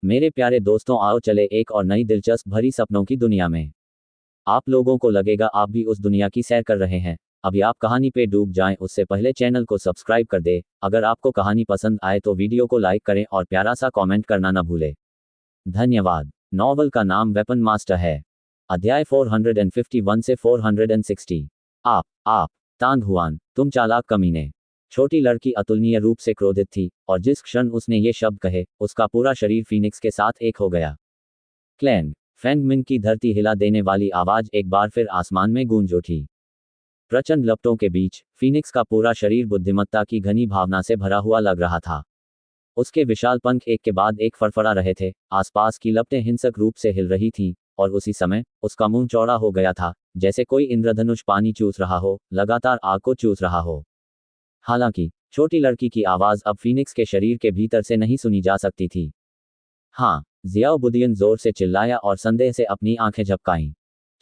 मेरे प्यारे दोस्तों, आओ चले एक और नई दिलचस्प भरी सपनों की दुनिया में। आप लोगों को लगेगा आप भी उस दुनिया की सैर कर रहे हैं। अभी आप कहानी पे डूब जाएं उससे पहले चैनल को सब्सक्राइब कर दे। अगर आपको कहानी पसंद आए तो वीडियो को लाइक करें और प्यारा सा कमेंट करना न भूले। धन्यवाद। नॉवल का नाम वेपन मास्टर है। अध्याय 451 से 460। आप तांग हुआन, तुम चालाक कमीने। छोटी लड़की अतुलनीय रूप से क्रोधित थी और जिस क्षण उसने ये शब्द कहे उसका पूरा शरीर फीनिक्स के साथ एक हो गया। क्लैंग फैंग मिन की धरती हिला देने वाली आवाज एक बार फिर आसमान में गूंज उठी। प्रचंड लपटों के बीच फीनिक्स का पूरा शरीर बुद्धिमत्ता की घनी भावना से भरा हुआ लग रहा था। उसके विशाल पंख एक के बाद एक फड़फड़ा रहे थे, आसपास की लपटें हिंसक रूप से हिल रही थीं, और उसी समय उसका मुंह चौड़ा हो गया था, जैसे कोई इंद्रधनुष पानी चूस रहा हो, लगातार आग को चूस रहा हो। हालांकि छोटी लड़की की आवाज अब फीनिक्स के शरीर के भीतर से नहीं सुनी जा सकती थी। हाँ, जियाओ बुदियन जोर से चिल्लाया और संदेह से अपनी आंखें झपकाईं।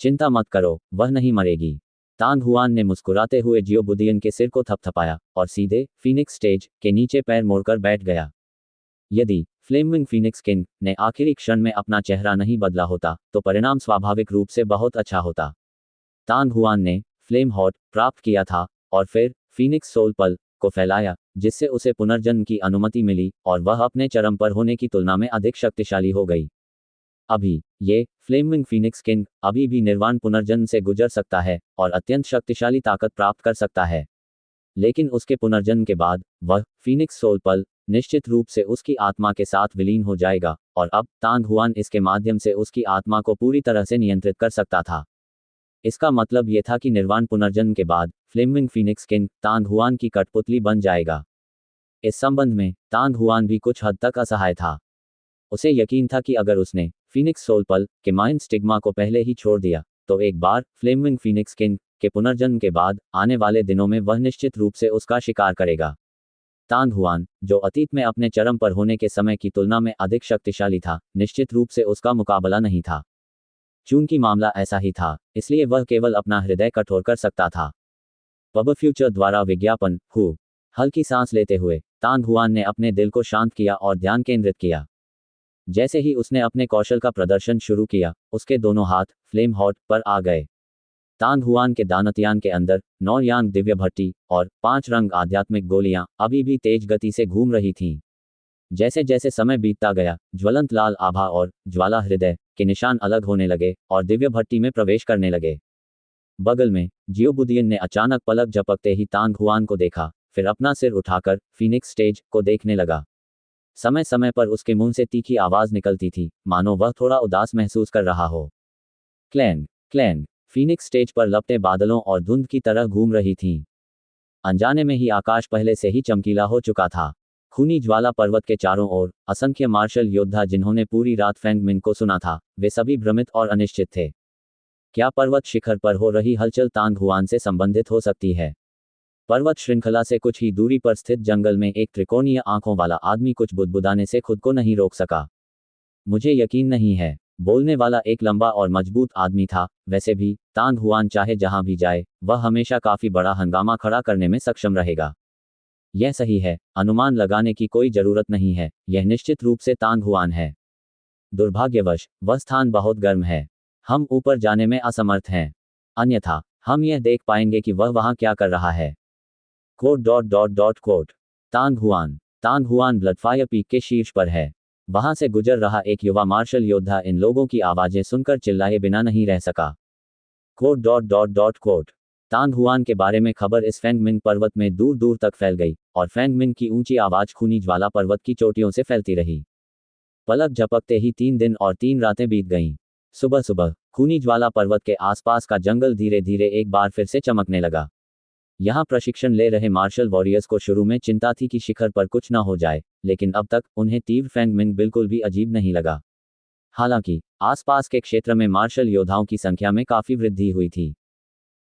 चिंता मत करो, वह नहीं मरेगी। तांग हुआन ने मुस्कुराते हुए जियो बुदियन के सिर को थपथपाया और सीधे फीनिक्स स्टेज के नीचे पैर मोड़कर बैठ गया। यदि फ्लेमिंग फीनिक्स किंग ने आखिरी क्षण में अपना चेहरा नहीं बदला होता तो परिणाम स्वाभाविक रूप से बहुत अच्छा होता। तांग हुआन ने फ्लेम हॉट प्राप्त किया था और फिर फीनिक्स सोल पल को फैलाया, जिससे उसे पुनर्जन्म की अनुमति मिली और वह अपने चरम पर होने की तुलना में अधिक शक्तिशाली हो गई। अभी ये फ्लेमिंग फीनिक्स किंग अभी भी निर्वाण पुनर्जन्म से गुजर सकता है और अत्यंत शक्तिशाली ताकत प्राप्त कर सकता है, लेकिन उसके पुनर्जन्म के बाद वह फीनिक्स सोल पल निश्चित रूप से उसकी आत्मा के साथ विलीन हो जाएगा, और अब तांग हुआन इसके माध्यम से उसकी आत्मा को पूरी तरह से नियंत्रित कर सकता था। इसका मतलब यह था कि निर्वाण पुनर्जन्म के बाद फ्लेमिंग फीनिक्स किंग तांग हुआन की कठपुतली बन जाएगा। इस संबंध में तांग हुआन भी कुछ हद तक असहाय था। उसे यकीन था कि अगर उसने फीनिक्स सोल पल के माइंड स्टिग्मा को पहले ही छोड़ दिया तो एक बार फ्लेमिंग फीनिक्स किंग के पुनर्जन्म के बाद आने वाले दिनों में वह निश्चित रूप से उसका शिकार करेगा। तांग हुआन, जो अतीत में अपने चरम पर होने के समय की तुलना में अधिक शक्तिशाली था, निश्चित रूप से उसका मुकाबला नहीं था। चूंकि मामला ऐसा ही था, इसलिए वह केवल अपना हृदय कठोर कर सकता था। पब फ्यूचर द्वारा विज्ञापन हल्की सांस लेते हुए तांग हुआन ने अपने दिल को शांत किया और ध्यान केंद्रित किया। जैसे ही उसने अपने कौशल का प्रदर्शन शुरू किया, उसके दोनों हाथ फ्लेम हॉट पर आ गए। तांग हुआन के दानतयान के अंदर 9 यांग दिव्य भट्टी और 5 रंग आध्यात्मिक गोलियां अभी भी तेज गति से घूम रही थीं। जैसे जैसे समय बीतता गया, ज्वलंत लाल आभा और ज्वाला हृदय के निशान अलग होने लगे और दिव्य भट्टी में प्रवेश करने लगे। बगल में जियो बुदियन ने अचानक पलक झपकते ही तांग हुआन को देखा, फिर अपना सिर उठाकर फीनिक्स स्टेज को देखने लगा। समय समय पर उसके मुंह से तीखी आवाज निकलती थी, मानो वह थोड़ा उदास महसूस कर रहा हो। क्लैंग क्लैंग फीनिक्स स्टेज पर लपटें बादलों और धुंध की तरह घूम रही थीं। अनजाने में ही आकाश पहले से ही चमकीला हो चुका था। खूनी ज्वाला पर्वत के चारों ओर असंख्य मार्शल योद्धा जिन्होंने पूरी रात फैंग मिन को सुना था, वे सभी भ्रमित और अनिश्चित थे। क्या पर्वत शिखर पर हो रही हलचल तांग हुआन से संबंधित हो सकती है? पर्वत श्रृंखला से कुछ ही दूरी पर स्थित जंगल में एक त्रिकोणीय आंखों वाला आदमी कुछ बुदबुदाने से खुद को नहीं रोक सका। मुझे यकीन नहीं है। बोलने वाला एक लंबा और मजबूत आदमी था। वैसे भी तांग हुआन चाहे जहां भी जाए, वह हमेशा काफी बड़ा हंगामा खड़ा करने में सक्षम रहेगा। यह सही है, अनुमान लगाने की कोई जरूरत नहीं है, यह निश्चित रूप से तांग हुआन है। दुर्भाग्यवश वह स्थान बहुत गर्म है। हम ऊपर जाने में असमर्थ हैं, अन्यथा हम यह देख पाएंगे कि वह वहां क्या कर रहा है। कोट। तांग हुआन ब्लडफायर पीक के शीर्ष पर है। वहां से गुजर रहा एक युवा मार्शल योद्धा इन लोगों की आवाजें सुनकर चिल्लाए बिना नहीं रह सका। कोट। तांग हुआन के बारे में खबर इस फैंग मिन पर्वत में दूर दूर तक फैल गई और फैंग मिन की ऊंची आवाज खूनी ज्वाला पर्वत की चोटियों से फैलती रही। पलक झपकते ही 3 दिन और 3 रातें बीत गईं। सुबह सुबह खूनी ज्वाला पर्वत के आसपास का जंगल धीरे धीरे एक बार फिर से चमकने लगा। यहाँ प्रशिक्षण ले रहे मार्शल वॉरियर्स को शुरू में चिंता थी कि शिखर पर कुछ न हो जाए, लेकिन अब तक उन्हें तीव्र फैंग मिन बिल्कुल भी अजीब नहीं लगा। हालांकि आसपास के क्षेत्र में मार्शल योद्धाओं की संख्या में काफी वृद्धि हुई थी।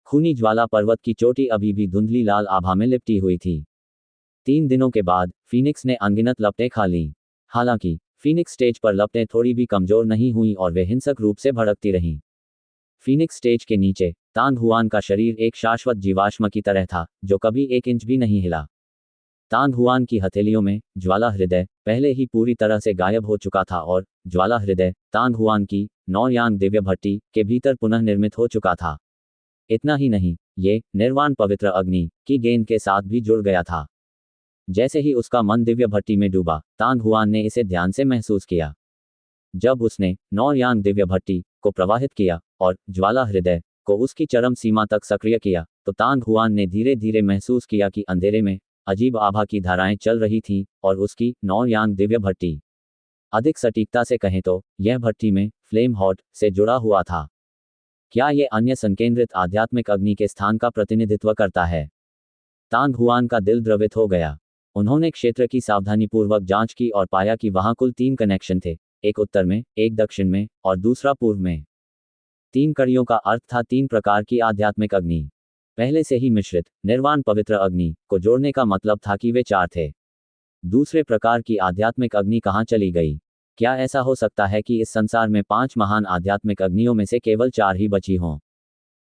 खूनी ज्वाला पर्वत की चोटी अभी भी धुंधली लाल आभा में लिपटी हुई थी। 3 दिनों के बाद फीनिक्स ने अनगिनत लपटें खा लीं। हालांकि फीनिक्स स्टेज पर लपटें थोड़ी भी कमजोर नहीं हुईं और वे हिंसक रूप से भड़कती रहीं। फीनिक्स स्टेज के नीचे तांग हुआन का शरीर एक शाश्वत जीवाश्म की तरह था, जो कभी 1 इंच भी नहीं हिला। तांग हुआन की हथेलियों में ज्वाला हृदय पहले ही पूरी तरह से गायब हो चुका था और ज्वाला हृदय तांग हुआन की नौयांग दिव्य भट्टी के भीतर पुनः निर्मित हो चुका था। इतना ही नहीं, ये निर्वाण पवित्र अग्नि की गेंद के साथ भी जुड़ गया था। जैसे ही उसका मन दिव्य भट्टी में डूबा, तांग हुआन ने इसे ध्यान से महसूस किया। जब उसने नौयांग दिव्य भट्टी को प्रवाहित किया और ज्वाला हृदय को उसकी चरम सीमा तक सक्रिय किया, तो तांग हुआन ने धीरे धीरे महसूस किया कि अंधेरे में अजीब आभा की धाराएं चल रही थीं और उसकी नौयांग दिव्य भट्टी, अधिक सटीकता से कहें तो यह भट्टी में फ्लेम हॉट से जुड़ा हुआ था। क्या ये अन्य संकेंद्रित आध्यात्मिक अग्नि के स्थान का प्रतिनिधित्व करता है? तांग हुआन का दिल द्रवित हो गया। उन्होंने क्षेत्र की सावधानीपूर्वक जांच की और पाया कि वहां कुल 3 कनेक्शन थे, एक उत्तर में, एक दक्षिण में और दूसरा पूर्व में। 3 कड़ियों का अर्थ था 3 प्रकार की आध्यात्मिक अग्नि। पहले से ही मिश्रित निर्वाण पवित्र अग्नि को जोड़ने का मतलब था कि वे 4 थे। दूसरे प्रकार की आध्यात्मिक अग्नि कहाँ चली गई? क्या ऐसा हो सकता है कि इस संसार में 5 महान आध्यात्मिक अग्नियों में से केवल 4 ही बची हों?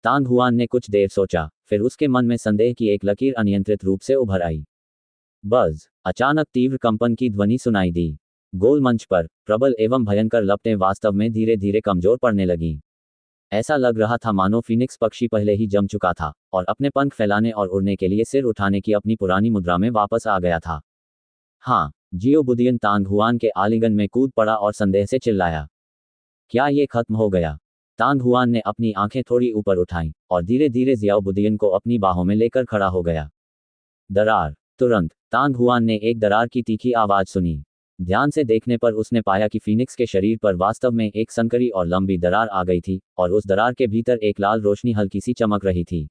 तांग हुआन ने कुछ देर सोचा, फिर उसके मन में संदेह की एक लकीर अनियंत्रित रूप से उभर आई। बज़! अचानक तीव्र कंपन की ध्वनि सुनाई दी। गोल मंच पर प्रबल एवं भयंकर लपटें वास्तव में धीरे धीरे कमजोर पड़ने लगीं। ऐसा लग रहा था मानो फीनिक्स पक्षी पहले ही जम चुका था और अपने पंख फैलाने और उड़ने के लिए सिर उठाने की अपनी पुरानी मुद्रा में वापस आ गया था। हाँ, जियो बुदियन तांग हुआन के आलिंगन में कूद पड़ा और संदेह से चिल्लाया, क्या ये खत्म हो गया? तांग हुआन ने अपनी आंखें थोड़ी ऊपर उठाईं और धीरे धीरे जियाओ बुदियन को अपनी बाहों में लेकर खड़ा हो गया। दरार! तुरंत तांग हुआन ने एक दरार की तीखी आवाज सुनी। ध्यान से देखने पर उसने पाया कि फीनिक्स के शरीर पर वास्तव में एक संकरी और लंबी दरार आ गई थी और उस दरार के भीतर एक लाल रोशनी हल्की सी चमक रही थी।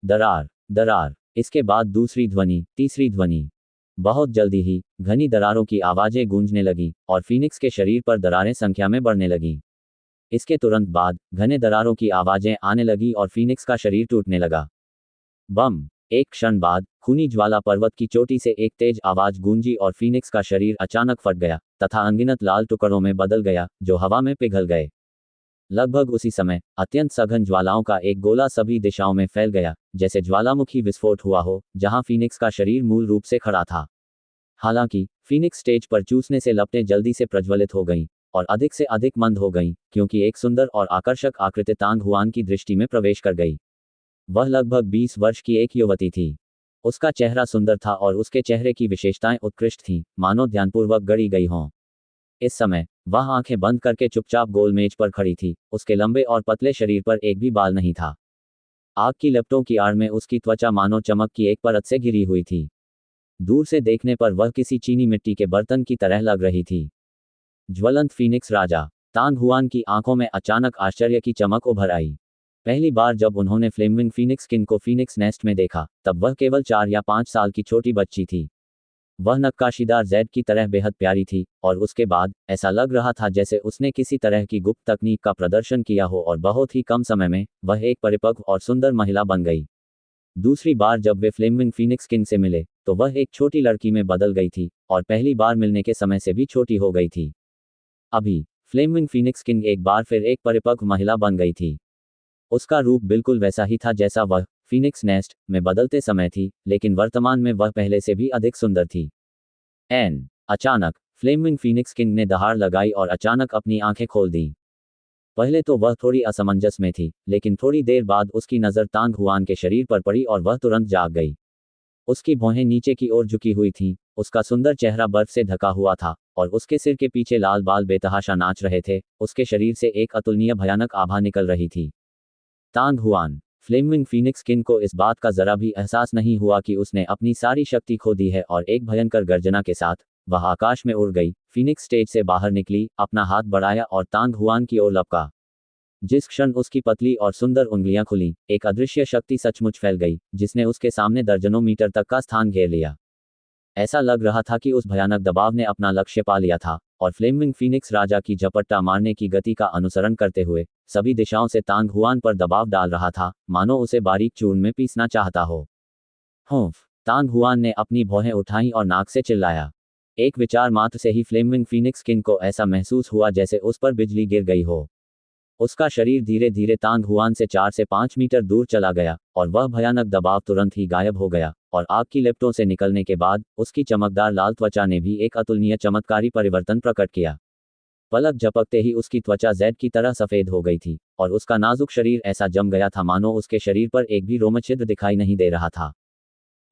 दरार, दरार। इसके बाद दूसरी ध्वनि, तीसरी ध्वनि। बहुत जल्दी ही घनी दरारों की आवाजें गूंजने लगी और फीनिक्स के शरीर पर दरारें संख्या में बढ़ने लगीं। इसके तुरंत बाद घने दरारों की आवाजें आने लगी और फीनिक्स का शरीर टूटने लगा। बम! एक क्षण बाद खूनी ज्वाला पर्वत की चोटी से एक तेज आवाज गूंजी और फीनिक्स का शरीर अचानक फट गया तथा अनगिनत लाल टुकड़ों में बदल गया जो हवा में पिघल गए। लगभग उसी समय अत्यंत सघन ज्वालाओं का एक गोला सभी दिशाओं में फैल गया, जैसे ज्वालामुखी विस्फोट हुआ हो, जहां फीनिक्स का शरीर मूल रूप से खड़ा था। हालांकि फीनिक्स स्टेज पर चूसने से लपटें जल्दी से प्रज्वलित हो गईं और अधिक से अधिक मंद हो गईं, क्योंकि एक सुंदर और आकर्षक आकृति तांग हुआन की दृष्टि में प्रवेश कर गई। वह लगभग 20 वर्ष की एक युवती थी। उसका चेहरा सुंदर था और उसके चेहरे की विशेषताएं उत्कृष्ट थीं, मानो ध्यानपूर्वक गढ़ी गई हों। इस समय वह आंखें बंद करके चुपचाप गोल मेज पर खड़ी थी। उसके लंबे और पतले शरीर पर एक भी बाल नहीं था। आग की लपटों की आड़ में उसकी त्वचा मानो चमक की एक परत से घिरी हुई थी। दूर से देखने पर वह किसी चीनी मिट्टी के बर्तन की तरह लग रही थी। ज्वलंत फीनिक्स राजा! तांग हुआन की आंखों में अचानक आश्चर्य की चमक उभर आई। पहली बार जब उन्होंने फ्लेमिंग फीनिक्स किंग को फीनिक्स नेस्ट में देखा, तब वह केवल 4 या 5 साल की छोटी बच्ची थी। वह नक्काशीदार जेड की तरह बेहद प्यारी थी और उसके बाद ऐसा लग रहा था जैसे उसने किसी तरह की गुप्त तकनीक का प्रदर्शन किया हो और बहुत ही कम समय में वह एक परिपक्व और सुंदर महिला बन गई। दूसरी बार जब वे फ्लेमिंग फीनिक्स किंग से मिले, तो वह एक छोटी लड़की में बदल गई थी और पहली बार मिलने के समय से भी छोटी हो गई थी। अभी फ्लेमिंग फीनिक्स किंग एक बार फिर एक परिपक्व महिला बन गई थी। उसका रूप बिल्कुल वैसा ही था जैसा वह फीनिक्स नेस्ट में बदलते समय थी, लेकिन वर्तमान में वह पहले से भी अधिक सुंदर थी। अचानक फ्लेमिंग फीनिक्स किंग ने दहाड़ लगाई और अचानक अपनी आंखें खोल दी। पहले तो वह थोड़ी असमंजस में थी, लेकिन थोड़ी देर बाद उसकी नज़र तांग हुआन के शरीर पर पड़ी और वह तुरंत जाग गई। उसकी भौहें नीचे की ओर झुकी हुई थीं, उसका सुंदर चेहरा बर्फ से ढका हुआ था और उसके सिर के पीछे लाल बाल बेतहाशा नाच रहे थे। उसके शरीर से एक अतुलनीय भयानक आभा निकल रही थी। तांग हुआन! फ्लेमिंग फीनिक्स किंग को इस बात का जरा भी एहसास नहीं हुआ कि उसने अपनी सारी शक्ति खो दी है और एक भयंकर गर्जना के साथ वह आकाश में उड़ गई। फीनिक्स स्टेज से बाहर निकली, अपना हाथ बढ़ाया और तांग हुआन की ओर लपका। जिस क्षण उसकी पतली और सुंदर उंगलियां खुली, एक अदृश्य शक्ति सचमुच फैल गई, जिसने उसके सामने दर्जनों मीटर तक का स्थान घेर लिया। ऐसा लग रहा था कि उस भयानक दबाव ने अपना लक्ष्य पा लिया था और फ्लेमिंग फीनिक्स राजा की झपट्टा मारने की गति का अनुसरण करते हुए सभी दिशाओं से तांग हुआन पर दबाव डाल रहा था, मानो उसे बारीक चूर्ण में पीसना चाहता हो। हुफ! तांग हुआन ने अपनी भौहें उठाईं और नाक से चिल्लाया। एक विचार मात्र से ही फ्लेमिंग फीनिक्स किंग को ऐसा महसूस हुआ जैसे उस पर बिजली गिर गई हो। उसका शरीर धीरे धीरे तांग हुआन से 4 से 5 मीटर दूर चला गया और वह भयानक दबाव तुरंत ही गायब हो गया और आग की लिपटों से निकलने के बाद उसकी चमकदार लाल त्वचा ने भी एक अतुलनीय चमत्कारी परिवर्तन प्रकट किया। पलक झपकते ही उसकी त्वचा जैद की तरह सफेद हो गई थी और उसका नाजुक शरीर ऐसा जम गया था मानो उसके शरीर पर एक भी रोमछिद्र दिखाई नहीं दे रहा था।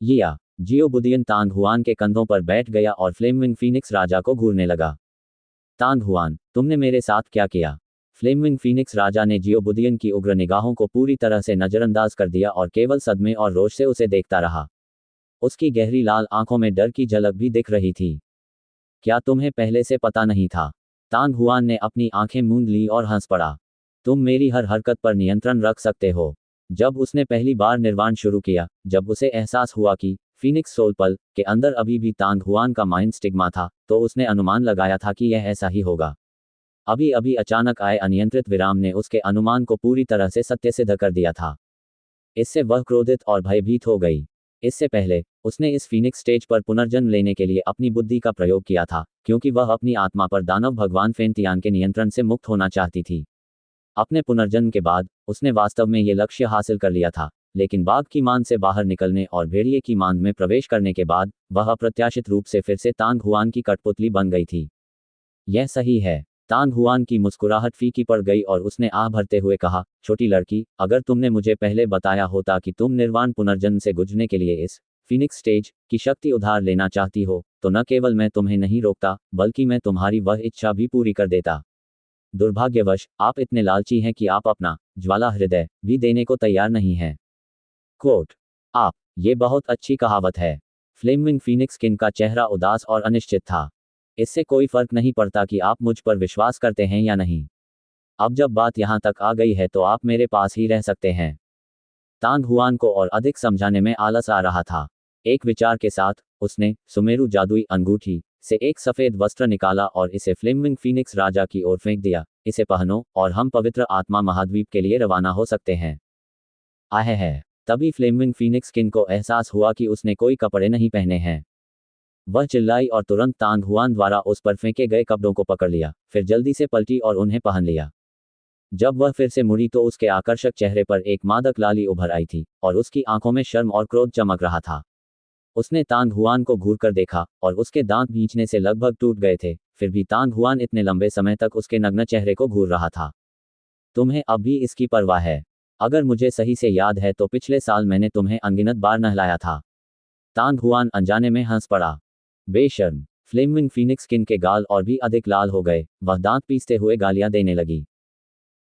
यिया, जियो बुदियन तांग हुआन के कंधों पर बैठ गया और फ्लेमिंग फीनिक्स राजा को घूरने लगा। तांग हुआन, तुमने मेरे साथ क्या किया? फ्लेमिंग फीनिक्स राजा ने जियो बुदियन की उग्र निगाहों को पूरी तरह से नजरअंदाज कर दिया और केवल सदमे और रोष से उसे देखता रहा। उसकी गहरी लाल आंखों में डर की झलक भी दिख रही थी। क्या तुम्हें पहले से पता नहीं था? तांग हुआन ने अपनी आंखें मूंद ली और हंस पड़ा। तुम मेरी हर हरकत पर नियंत्रण रख सकते हो। जब उसने पहली बार निर्वाण शुरू किया, जब उसे एहसास हुआ कि फीनिक्स सोल पल के अंदर अभी भी तांग हुआन का माइंड स्टिग्मा था, तो उसने अनुमान लगाया था कि यह ऐसा ही होगा। अभी अभी अचानक आए अनियंत्रित विराम ने उसके अनुमान को पूरी तरह से सत्यसिद्ध कर दिया था। इससे वह क्रोधित और भयभीत हो गई। इससे पहले उसने इस फीनिक्स स्टेज पर पुनर्जन्म लेने के लिए अपनी बुद्धि का प्रयोग किया था, क्योंकि वह अपनी आत्मा पर दानव भगवान फेंटियान के नियंत्रण से मुक्त होना चाहती थी। अपने पुनर्जन्म के बाद उसने वास्तव में ये लक्ष्य हासिल कर लिया था, लेकिन बाघ की मांद से बाहर निकलने और भेड़िए की मांद में प्रवेश करने के बाद वह अप्रत्याशित रूप से फिर से तांग हुआन की कठपुतली बन गई थी। यह सही है। तांग हुआन की मुस्कुराहट फीकी पड़ गई और उसने आह भरते हुए कहा, छोटी लड़की, अगर तुमने मुझे पहले बताया होता कि तुम निर्वाण पुनर्जन्म से गुजरने के लिए इस फीनिक्स स्टेज की शक्ति उधार लेना चाहती हो, तो न केवल मैं तुम्हें नहीं रोकता, बल्कि मैं तुम्हारी वह इच्छा भी पूरी कर देता। दुर्भाग्यवश आप इतने लालची हैं कि आप अपना ज्वाला हृदय भी देने को तैयार नहीं हैं। कोट आप, ये बहुत अच्छी कहावत है। फ्लेमिंग फीनिक्स किंग का चेहरा उदास और अनिश्चित था। इससे कोई फर्क नहीं पड़ता कि आप मुझ पर विश्वास करते हैं या नहीं। अब जब बात यहाँ तक आ गई है तो आप मेरे पास ही रह सकते हैं। तांग हुआन को और अधिक समझाने में आलस आ रहा था। एक विचार के साथ उसने सुमेरु जादुई अंगूठी से एक सफेद वस्त्र निकाला और इसे फ्लेमिंग फीनिक्स राजा की ओर फेंक दिया। इसे पहनो और हम पवित्र आत्मा महाद्वीप के लिए रवाना हो सकते हैं। आहे है। तभी फ्लेमिंग फीनिक्स किंग को एहसास हुआ कि उसने कोई कपड़े नहीं पहने हैं। वह चिल्लाई और तुरंत तांग हुआन द्वारा उस पर फेंके गए कपड़ों को पकड़ लिया, फिर जल्दी से पलटी और उन्हें पहन लिया। जब वह फिर से मुड़ी तो उसके आकर्षक चेहरे पर एक मादक लाली उभर आई थी और उसकी आंखों में शर्म और क्रोध चमक रहा था। उसने तांग हुआन को घूर कर देखा और उसके दांत भींचने से लगभग टूट गए थे, फिर भी तांग हुआन इतने लंबे समय तक उसके नग्न चेहरे को घूर रहा था। तुम्हें अब भी इसकी परवाह है? अगर मुझे सही से याद है तो पिछले साल मैंने तुम्हें अनगिनत बार नहलाया था। तांग हुआन अनजाने में हंस पड़ा। बेशर्म। फ्लेमिंग फीनिक्स किंग के गाल और भी अधिक लाल हो गए। वह दांत पीसते हुए गालियां देने लगी।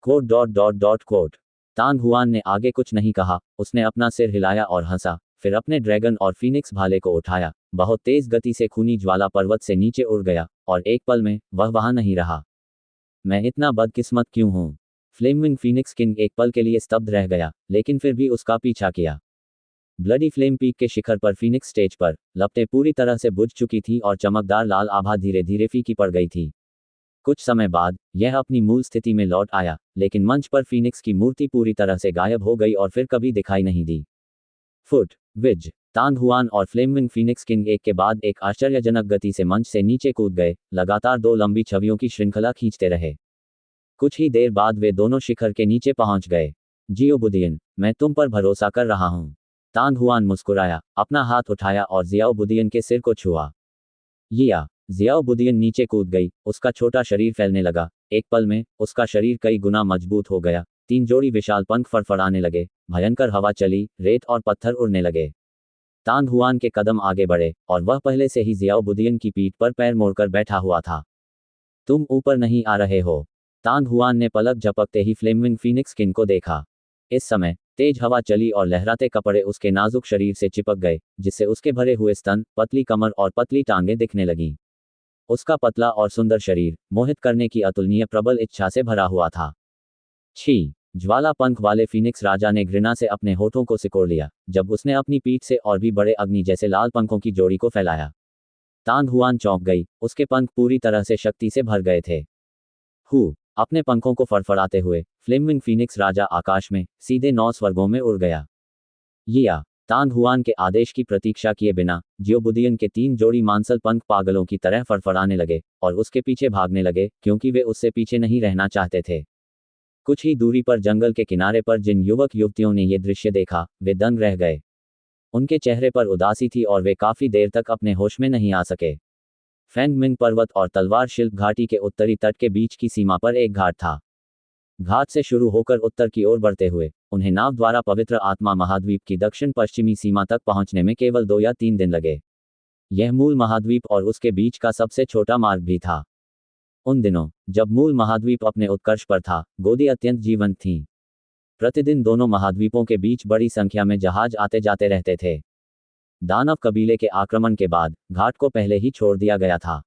कोट। तांग हुआन ने आगे कुछ नहीं कहा। उसने अपना सिर हिलाया और हंसा, फिर अपने ड्रैगन और फीनिक्स भाले को उठाया, बहुत तेज गति से खूनी ज्वाला पर्वत से नीचे उड़ गया और एक पल में वह वहां नहीं रहा। मैं इतना बदकिस्मत क्यों हूं? फ्लेमिंग फीनिक्स किंग एक पल के लिए स्तब्ध रह गया, लेकिन फिर भी उसका पीछा किया। ब्लडी फ्लेम पीक के शिखर पर फीनिक्स स्टेज पर लपटें पूरी तरह से बुझ चुकी थी और चमकदार लाल आभा धीरे धीरे फीकी पड़ गई थी। कुछ समय बाद यह अपनी मूल स्थिति में लौट आया, लेकिन मंच पर फीनिक्स की मूर्ति पूरी तरह से गायब हो गई और फिर कभी दिखाई नहीं दी। फुट विज। तांग हुआन और फ्लेमिंग फीनिक्स किंग एक के बाद एक आश्चर्यजनक गति से मंच से नीचे कूद गए, लगातार दो लंबी छवियों की श्रृंखला खींचते रहे। कुछ ही देर बाद वे दोनों शिखर के नीचे पहुंच गए। जियो बुदियन, मैं तुम पर भरोसा कर रहा हूं। तांग हुआन मुस्कुराया, अपना हाथ उठाया और जियाओ बुदियन के सिर को छुआ। यिया। जियाओ बुदियन नीचे कूद गई, उसका छोटा शरीर फैलने लगा। एक पल में उसका शरीर कई गुना मजबूत हो गया। 3 जोड़ी विशाल पंख फड़फड़ाने लगे, भयंकर हवा चली, रेत और पत्थर उड़ने लगे। तांग हुआन के कदम आगे बढ़े और वह पहले से ही जियाओ बुदियन की पीठ पर पैर मोड़कर बैठा हुआ था। तुम ऊपर नहीं आ रहे हो? तांग हुआन ने पलक झपकते ही फ्लेमिंग फीनिक्स किंग को देखा। इस समय तेज हवा चली और लहराते कपड़े उसके नाजुक शरीर से चिपक गए, जिससे उसके भरे हुए स्तन, पतली कमर और पतली टांगें दिखने लगीं। उसका पतला और सुंदर शरीर मोहित करने की अतुलनीय प्रबल इच्छा से भरा हुआ था। छी! ज्वाला पंख वाले फीनिक्स राजा ने घृणा से अपने होठों को सिकोड़ लिया, जब उसने अपनी पीठ से और भी बड़े अग्नि जैसे लाल पंखों की जोड़ी को फैलाया। तांग हुआन चौंक गई, उसके पंख पूरी तरह से शक्ति से भर गए थे। अपने पंखों को फड़फड़ाते हुए फ्लेमिंग फीनिक्स राजा आकाश में सीधे 9 स्वर्गों में उड़ गया। यिया। तांग हुआन के आदेश की प्रतीक्षा किए बिना जियो बुदियन के 3 जोड़ी मांसल पंख पागलों की तरह फड़फड़ाने लगे और उसके पीछे भागने लगे, क्योंकि वे उससे पीछे नहीं रहना चाहते थे। कुछ ही दूरी पर जंगल के किनारे पर जिन युवक युवतियों ने ये दृश्य देखा, वे दंग रह गए। उनके चेहरे पर उदासी थी और वे काफी देर तक अपने होश में नहीं आ सके। फेंग मिंग पर्वत और तलवार शिल्प घाटी के उत्तरी तट के बीच की सीमा पर एक घाट था। घाट से शुरू होकर उत्तर की ओर बढ़ते हुए उन्हें नाव द्वारा पवित्र आत्मा महाद्वीप की दक्षिण पश्चिमी सीमा तक पहुंचने में केवल 2 या 3 दिन लगे। यह मूल महाद्वीप और उसके बीच का सबसे छोटा मार्ग भी था। उन दिनों जब मूल महाद्वीप अपने उत्कर्ष पर था, गोदी अत्यंत जीवंत थीं। प्रतिदिन दोनों महाद्वीपों के बीच बड़ी संख्या में जहाज आते जाते रहते थे। दानव कबीले के आक्रमण के बाद घाट को पहले ही छोड़ दिया गया था।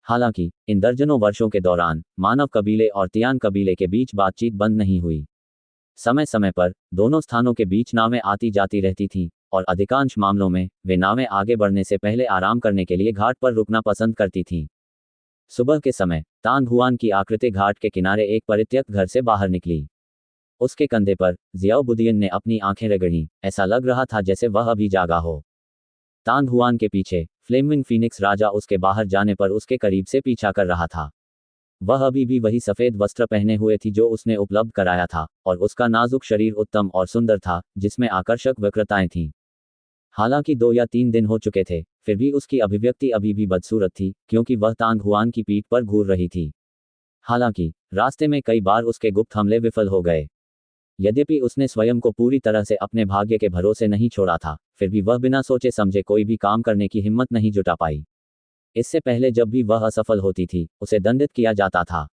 हालांकि इन दर्जनों वर्षों के दौरान मानव कबीले और तियान कबीले के बीच बातचीत बंद नहीं हुई। समय समय पर दोनों स्थानों के बीच नावें आती जाती रहती थीं और अधिकांश मामलों में वे नावें आगे बढ़ने से पहले आराम करने के लिए घाट पर रुकना पसंद करती थीं। सुबह के समय तांग हुआन की आकृति घाट के किनारे एक परित्यक्त घर से बाहर निकली। उसके कंधे पर जियाओ बुदियन ने अपनी आंखें रगड़ी। ऐसा लग रहा था जैसे वह अभी जागा हो। तांग हुआन के पीछे फ्लेमिंग फीनिक्स राजा उसके बाहर जाने पर उसके करीब से पीछा कर रहा था। वह अभी भी वही सफेद वस्त्र पहने हुए थी जो उसने उपलब्ध कराया था और उसका नाजुक शरीर उत्तम और सुंदर था, जिसमें आकर्षक वक्रताएं थीं। हालांकि 2 या 3 दिन हो चुके थे, फिर भी उसकी अभिव्यक्ति अभी भी बदसूरत थी, क्योंकि वह तांग हुआन की पीठ पर घूर रही थी। हालांकि रास्ते में कई बार उसके गुप्त हमले विफल हो गए। यद्यपि उसने स्वयं को पूरी तरह से अपने भाग्य के भरोसे नहीं छोड़ा था, फिर भी वह बिना सोचे समझे कोई भी काम करने की हिम्मत नहीं जुटा पाई। इससे पहले जब भी वह असफल होती थी, उसे दंडित किया जाता था।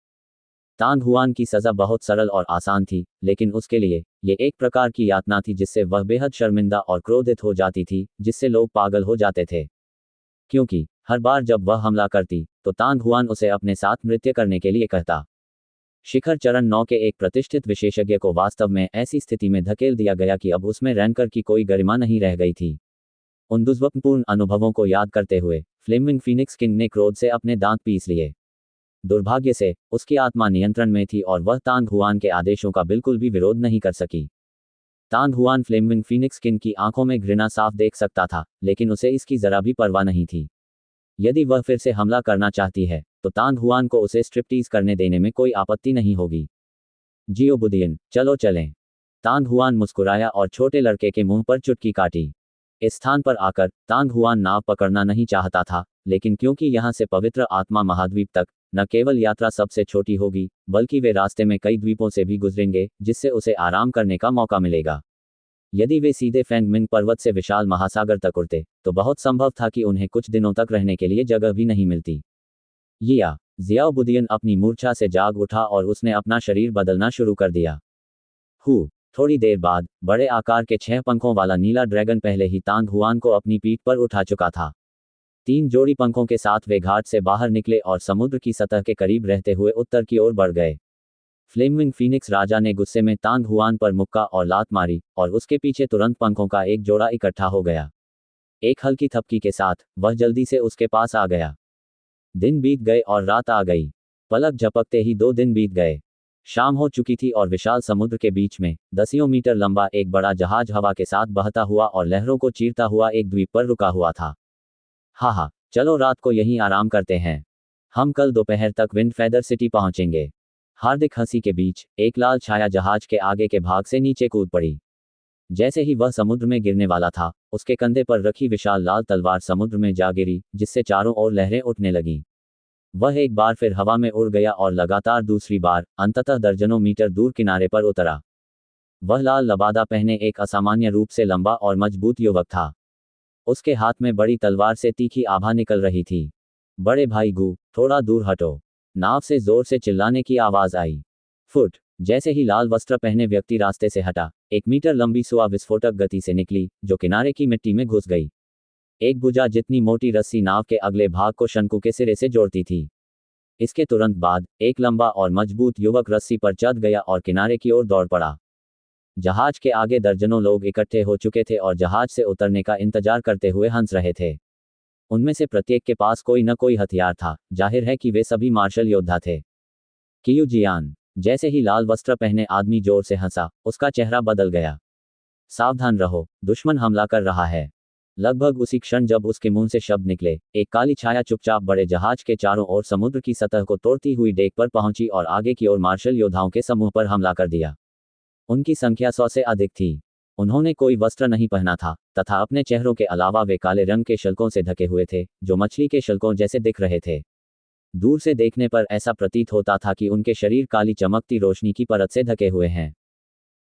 तांग हुआन की सजा बहुत सरल और आसान थी, लेकिन उसके लिए ये एक प्रकार की यातना थी जिससे वह बेहद शर्मिंदा और क्रोधित हो जाती थी, जिससे लोग पागल हो जाते थे। क्योंकि हर बार जब वह हमला करती तो तांग हुआन उसे अपने साथ नृत्य करने के लिए कहता। शिखर चरण 9 के एक प्रतिष्ठित विशेषज्ञ को वास्तव में ऐसी स्थिति में धकेल दिया गया कि अब उसमें रैंकर की कोई गरिमा नहीं रह गई थी। उन दुर्भाग्यपूर्ण अनुभवों को याद करते हुए फ्लेमिंग फीनिक्स किंग ने क्रोध से अपने दांत पीस लिए। दुर्भाग्य से उसकी आत्मा नियंत्रण में थी और वह तांग हुआन के आदेशों का बिल्कुल भी विरोध नहीं कर सकी। तांग हुआन फ्लेमिंग फीनिक्स किंग की आंखों में घृणा साफ देख सकता था, लेकिन उसे इसकी जरा भी परवाह नहीं थी। यदि वह फिर से हमला करना चाहती है तो तांग हुआन को उसे स्ट्रिप्टीज करने देने में कोई आपत्ति नहीं होगी। जियो बुदियन, चलो चलें। तांग हुआन मुस्कुराया और छोटे लड़के के मुंह पर चुटकी काटी। इस स्थान पर आकर तांग हुआन नाव पकड़ना नहीं चाहता था, लेकिन क्योंकि यहाँ से पवित्र आत्मा महाद्वीप तक न केवल यात्रा सबसे छोटी होगी, बल्कि वे रास्ते में कई द्वीपों से भी गुजरेंगे, जिससे उसे आराम करने का मौका मिलेगा। यदि वे सीधे फेंग मिंग पर्वत से विशाल महासागर तक उड़ते तो बहुत संभव था कि उन्हें कुछ दिनों तक रहने के लिए जगह भी नहीं मिलती। जियाओ बुदियन अपनी मूर्छा से जाग उठा और उसने अपना शरीर बदलना शुरू कर दिया। थोड़ी देर बाद बड़े आकार के 6 पंखों वाला नीला ड्रैगन पहले ही तांग हुआन को अपनी पीठ पर उठा चुका था। 3 जोड़ी पंखों के साथ वे घाट से बाहर निकले और समुद्र की सतह के करीब रहते हुए उत्तर की ओर बढ़ गए। फ्लेमिंग फीनिक्स राजा ने गुस्से में तांग हुआन पर मुक्का और लात मारी और उसके पीछे तुरंत पंखों का एक जोड़ा इकट्ठा हो गया। एक हल्की थपकी के साथ वह जल्दी से उसके पास आ गया। दिन बीत गए और रात आ गई। पलक झपकते ही 2 दिन बीत गए। शाम हो चुकी थी और विशाल समुद्र के बीच में दसियों मीटर लंबा एक बड़ा जहाज हवा के साथ बहता हुआ और लहरों को चीरता हुआ एक द्वीप पर रुका हुआ था। चलो रात को यहीं आराम करते हैं। हम कल दोपहर तक विंड फेदर सिटी पहुंचेंगे। हार्दिक हंसी के बीच एक लाल छाया जहाज के आगे के भाग से नीचे कूद पड़ी। जैसे ही वह समुद्र में गिरने वाला था, उसके कंधे पर रखी विशाल लाल तलवार समुद्र में जा गिरी, जिससे चारों ओर लहरें उठने लगीं। वह एक बार फिर हवा में उड़ गया और लगातार दूसरी बार अंततः दर्जनों मीटर दूर किनारे पर उतरा। वह लाल लबादा पहने एक असामान्य रूप से लंबा और मजबूत युवक था। उसके हाथ में बड़ी तलवार से तीखी आभा निकल रही थी। बड़े भाई गू, थोड़ा दूर हटो। नाव से जोर से चिल्लाने की आवाज आई। जैसे ही लाल वस्त्र पहने व्यक्ति रास्ते से हटा, 1 मीटर लंबी सुआ विस्फोटक गति से निकली, जो किनारे की मिट्टी में घुस गई। एक भुजा जितनी मोटी रस्सी नाव के अगले भाग को शंकु के सिरे से जोड़ती थी। इसके तुरंत बाद एक लंबा और मजबूत युवक रस्सी पर चढ़ गया और किनारे की ओर दौड़ पड़ा। जहाज के आगे दर्जनों लोग इकट्ठे हो चुके थे और जहाज से उतरने का इंतजार करते हुए हंस रहे थे। उनमें से प्रत्येक के पास कोई न कोई हथियार था। जाहिर है कि वे सभी मार्शल योद्धा थे। कियू जियान, जैसे ही लाल वस्त्र पहने आदमी जोर से हंसा, उसका चेहरा बदल गया। सावधान रहो, दुश्मन हमला कर रहा है। लगभग उसी क्षण जब उसके मुंह से शब्द निकले, एक काली छाया चुपचाप बड़े जहाज के चारों ओर समुद्र की सतह को तोड़ती हुई डेक पर पहुंची और आगे की ओर मार्शल योद्धाओं के समूह पर हमला कर दिया। उनकी संख्या 100 से अधिक थी। उन्होंने कोई वस्त्र नहीं पहना था तथा अपने चेहरों के अलावा वे काले रंग के शल्कों से ढके हुए थे जो मछली के शल्कों जैसे दिख रहे थे। दूर से देखने पर ऐसा प्रतीत होता था कि उनके शरीर काली चमकती रोशनी की परत से ढके हुए हैं।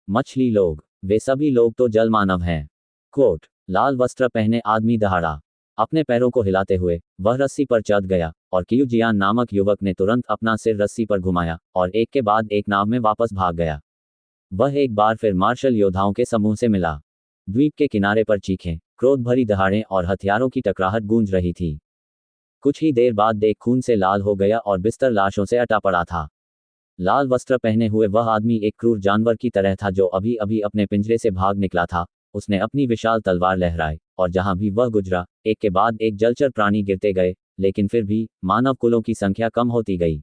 मछली लोग, वे सभी लोग तो जल मानव हैं। कोट, लाल वस्त्र पहने आदमी दहाड़ा। अपने पैरों को हिलाते हुए वह रस्सी पर चढ़ गया और कियू जियान नामक युवक ने तुरंत अपना सिर रस्सी पर घुमाया और एक के बाद एक नाव में वापस भाग गया। वह एक बार फिर मार्शल योद्धाओं के समूह से मिला। द्वीप के किनारे पर चीखें, क्रोध भरी दहाड़ें और हथियारों की टकराहट गूंज रही थी। कुछ ही देर बाद देख खून से लाल हो गया और बिस्तर लाशों से अटा पड़ा था। लाल वस्त्र पहने हुए वह आदमी एक क्रूर जानवर की तरह था जो अभी अभी अपने पिंजरे से भाग निकला था। उसने अपनी विशाल तलवार लहराई और जहां भी वह गुजरा एक के बाद एक जलचर प्राणी गिरते गए, लेकिन फिर भी मानव कुलों की संख्या कम होती गई।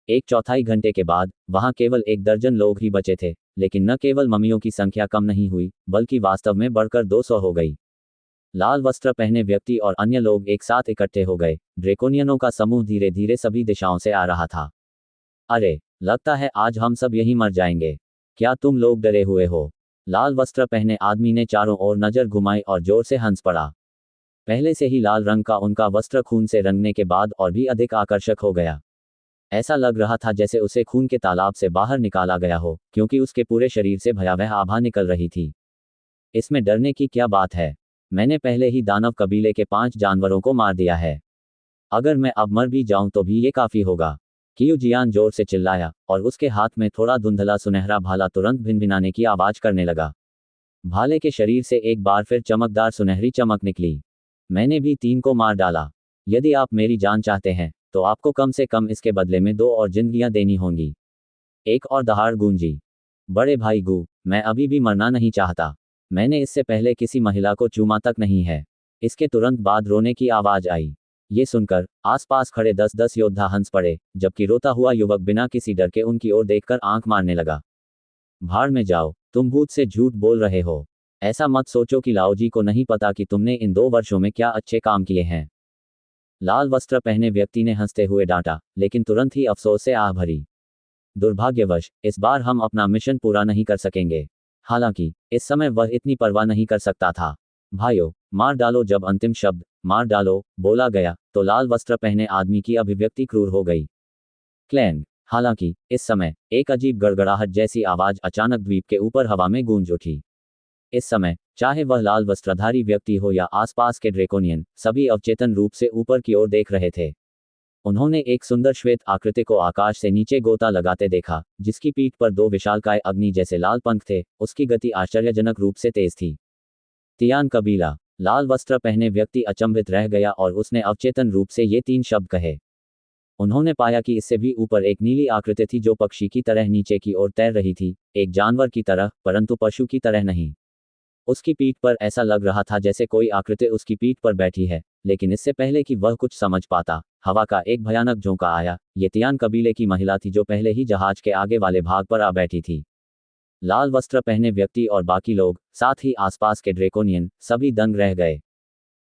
एक चौथाई घंटे के बाद वहां केवल 1 दर्जन लोग ही बचे थे, लेकिन न केवल ममियों की संख्या कम नहीं हुई बल्कि वास्तव में बढ़कर 200 हो गई। लाल वस्त्र पहने व्यक्ति और अन्य लोग एक साथ इकट्ठे हो गए। ड्रेकोनियनों का समूह धीरे धीरे सभी दिशाओं से आ रहा था। अरे, लगता है आज हम सब यहीं मर जाएंगे। क्या तुम लोग डरे हुए हो? लाल वस्त्र पहने आदमी ने चारों ओर नजर घुमाई और जोर से हंस पड़ा। पहले से ही लाल रंग का उनका वस्त्र खून से रंगने के बाद और भी अधिक आकर्षक हो गया। ऐसा लग रहा था जैसे उसे खून के तालाब से बाहर निकाला गया हो, क्योंकि उसके पूरे शरीर से भयावह आभा निकल रही थी। इसमें डरने की क्या बात है? मैंने पहले ही दानव कबीले के 5 जानवरों को मार दिया है। अगर मैं अब मर भी जाऊं तो भी ये काफी होगा। कियू जियान जोर से चिल्लाया और उसके हाथ में थोड़ा धुंधला सुनहरा भाला तुरंत भिनभिनाने की आवाज करने लगा। भाले के शरीर से एक बार फिर चमकदार सुनहरी चमक निकली। मैंने भी 3 को मार डाला। यदि आप मेरी जान चाहते हैं तो आपको कम से कम इसके बदले में 2 और जिंदगियां देनी होंगी। एक और दहाड़ गूंजी। बड़े भाई गू, मैं अभी भी मरना नहीं चाहता। मैंने इससे पहले किसी महिला को चूमा तक नहीं है। इसके तुरंत बाद रोने की आवाज आई। ये सुनकर आसपास खड़े 10-10 योद्धा हंस पड़े, जबकि रोता हुआ युवक बिना किसी डर के उनकी ओर देखकर आंख मारने लगा। भाड़ में जाओ, तुम भूत से झूठ बोल रहे हो। ऐसा मत सोचो कि लाओजी को नहीं पता कि तुमने इन 2 वर्षों में क्या अच्छे काम किए हैं। लाल वस्त्र पहने व्यक्ति ने हंसते हुए डांटा, लेकिन तुरंत ही अफसोस से आह भरी। दुर्भाग्यवश इस बार हम अपना मिशन पूरा नहीं कर सकेंगे। हालांकि इस समय वह इतनी परवाह नहीं कर सकता था। भाइयों, मार डालो। जब अंतिम शब्द मार डालो बोला गया तो लाल वस्त्र पहने आदमी की अभिव्यक्ति क्रूर हो गई। क्लैंग। हालांकि इस समय एक अजीब गड़गड़ाहट जैसी आवाज अचानक द्वीप के ऊपर हवा में गूंज उठी। इस समय चाहे वह लाल वस्त्रधारी व्यक्ति हो या आसपास के ड्रेकोनियन, सभी अवचेतन रूप से ऊपर की ओर देख रहे थे। उन्होंने एक सुंदर श्वेत आकृति को आकाश से नीचे गोता लगाते देखा, जिसकी पीठ पर 2 विशालकाय अग्नि जैसे लाल पंख थे। उसकी गति आश्चर्यजनक रूप से तेज थी। तियान कबीला। लाल वस्त्र पहने व्यक्ति अचंभित रह गया और उसने अवचेतन रूप से ये 3 शब्द कहे। उन्होंने पाया कि इससे भी ऊपर एक नीली आकृति थी जो पक्षी की तरह नीचे की ओर तैर रही थी, एक जानवर की तरह, परंतु पशु की तरह नहीं। उसकी पीठ पर ऐसा लग रहा था जैसे कोई आकृति उसकी पीठ पर बैठी है, लेकिन इससे पहले कि वह कुछ समझ पाता, हवा का एक भयानक झोंका आया। ये तियान कबीले की महिला थी जो पहले ही जहाज के आगे वाले भाग पर आ बैठी थी। लाल वस्त्र पहने व्यक्ति और बाकी लोग, साथ ही आसपास के ड्रेकोनियन, सभी दंग रह गए।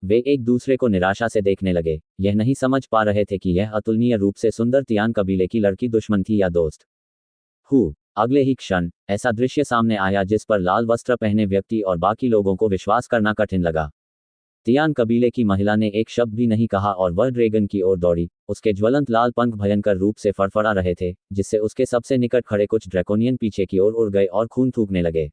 वे एक दूसरे को निराशा से देखने लगे, यह नहीं समझ पा रहे थे कि यह अतुलनीय रूप से सुंदर तियान कबीले की लड़की दुश्मन थी या दोस्त। अगले ही क्षण ऐसा दृश्य सामने आया जिस पर लाल वस्त्र पहने व्यक्ति और बाकी लोगों को विश्वास करना कठिन लगा। तियान कबीले की महिला ने एक शब्द भी नहीं कहा और वह ड्रैगन की ओर दौड़ी। उसके ज्वलंत लाल पंख भयंकर रूप से फड़फड़ा रहे थे, जिससे उसके सबसे निकट खड़े कुछ ड्रैकोनियन पीछे की ओर उड़ गए और खून थूकने लगे।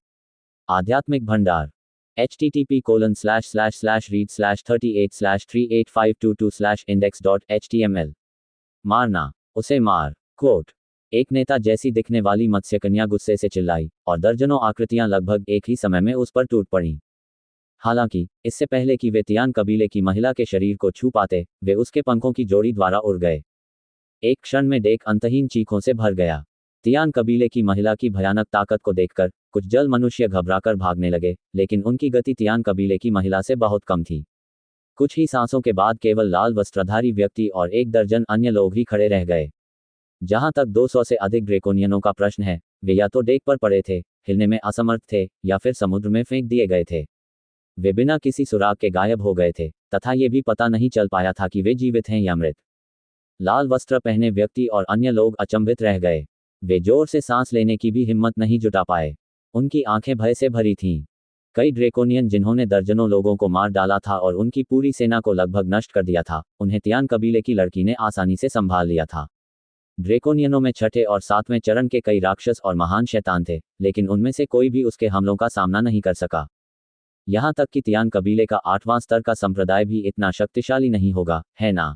आध्यात्मिक भंडार। http://read/38/38522/index.html। मारना, उसे मार। कोट। एक नेता जैसी दिखने वाली मत्स्यकन्या गुस्से से चिल्लाई और दर्जनों आकृतियां लगभग एक ही समय में उस पर टूट पड़ीं। हालांकि इससे पहले कि वे तियान कबीले की महिला के शरीर को छू पाते, वे उसके पंखों की जोड़ी द्वारा उड़ गए। एक क्षण में डेक अंतहीन चीखों से भर गया। तियान कबीले की महिला की भयानक ताकत को देखकर कुछ जल मनुष्य घबराकर भागने लगे, लेकिन उनकी गति तियान कबीले की महिला से बहुत कम थी। कुछ ही सांसों के बाद केवल लाल वस्त्रधारी व्यक्ति और 1 दर्जन अन्य लोग ही खड़े रह गए। जहां तक 200 से अधिक ड्रेकोनियनों का प्रश्न है, वे या तो डेक पर पड़े थे, हिलने में असमर्थ थे, या फिर समुद्र में फेंक दिए गए थे। वे बिना किसी सुराग के गायब हो गए थे, तथा ये भी पता नहीं चल पाया था कि वे जीवित हैं या मृत। लाल वस्त्र पहने व्यक्ति और अन्य लोग अचंभित रह गए। वे जोर से सांस लेने की भी हिम्मत नहीं जुटा पाए। उनकी आंखें भय से भरी थीं। कई ड्रेकोनियन जिन्होंने दर्जनों लोगों को मार डाला था और उनकी पूरी सेना को लगभग नष्ट कर दिया था, उन्हें तियान कबीले की लड़की ने आसानी से संभाल लिया था। ड्रेकोनियनों में छठे और सातवें चरण के कई राक्षस और महान शैतान थे, लेकिन उनमें से कोई भी उसके हमलों का सामना नहीं कर सका। यहाँ तक कि तियान कबीले का 8वां स्तर का संप्रदाय भी इतना शक्तिशाली नहीं होगा, है ना?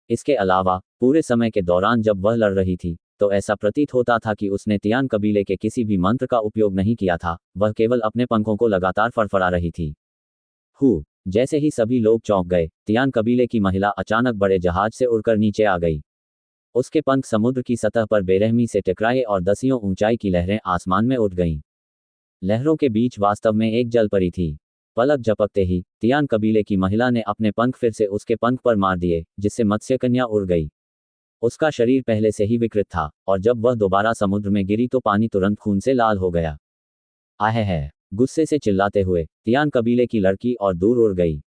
इसके अलावा पूरे समय के दौरान जब वह लड़ रही थी, तो ऐसा प्रतीत होता था कि उसने तियान कबीले के किसी भी मंत्र का उपयोग नहीं किया था, वह केवल अपने पंखों को लगातार फड़फड़ा रही थी। जैसे ही सभी लोग चौंक गए, तियान कबीले की महिला अचानक बड़े जहाज से उड़कर नीचे आ गई। उसके पंख समुद्र की सतह पर बेरहमी से टकराए और दसियों ऊंचाई की लहरें आसमान में उठ गईं। लहरों के बीच वास्तव में एक जलपरी थी। पलक झपकते ही तियान कबीले की महिला ने अपने पंख फिर से उसके पंख पर मार दिए, जिससे मत्स्यकन्या उड़ गई। उसका शरीर पहले से ही विकृत था, और जब वह दोबारा समुद्र में गिरी तो पानी तुरंत खून से लाल हो गया। आहे! गुस्से से चिल्लाते हुए तियान कबीले की लड़की और दूर उड़ गई।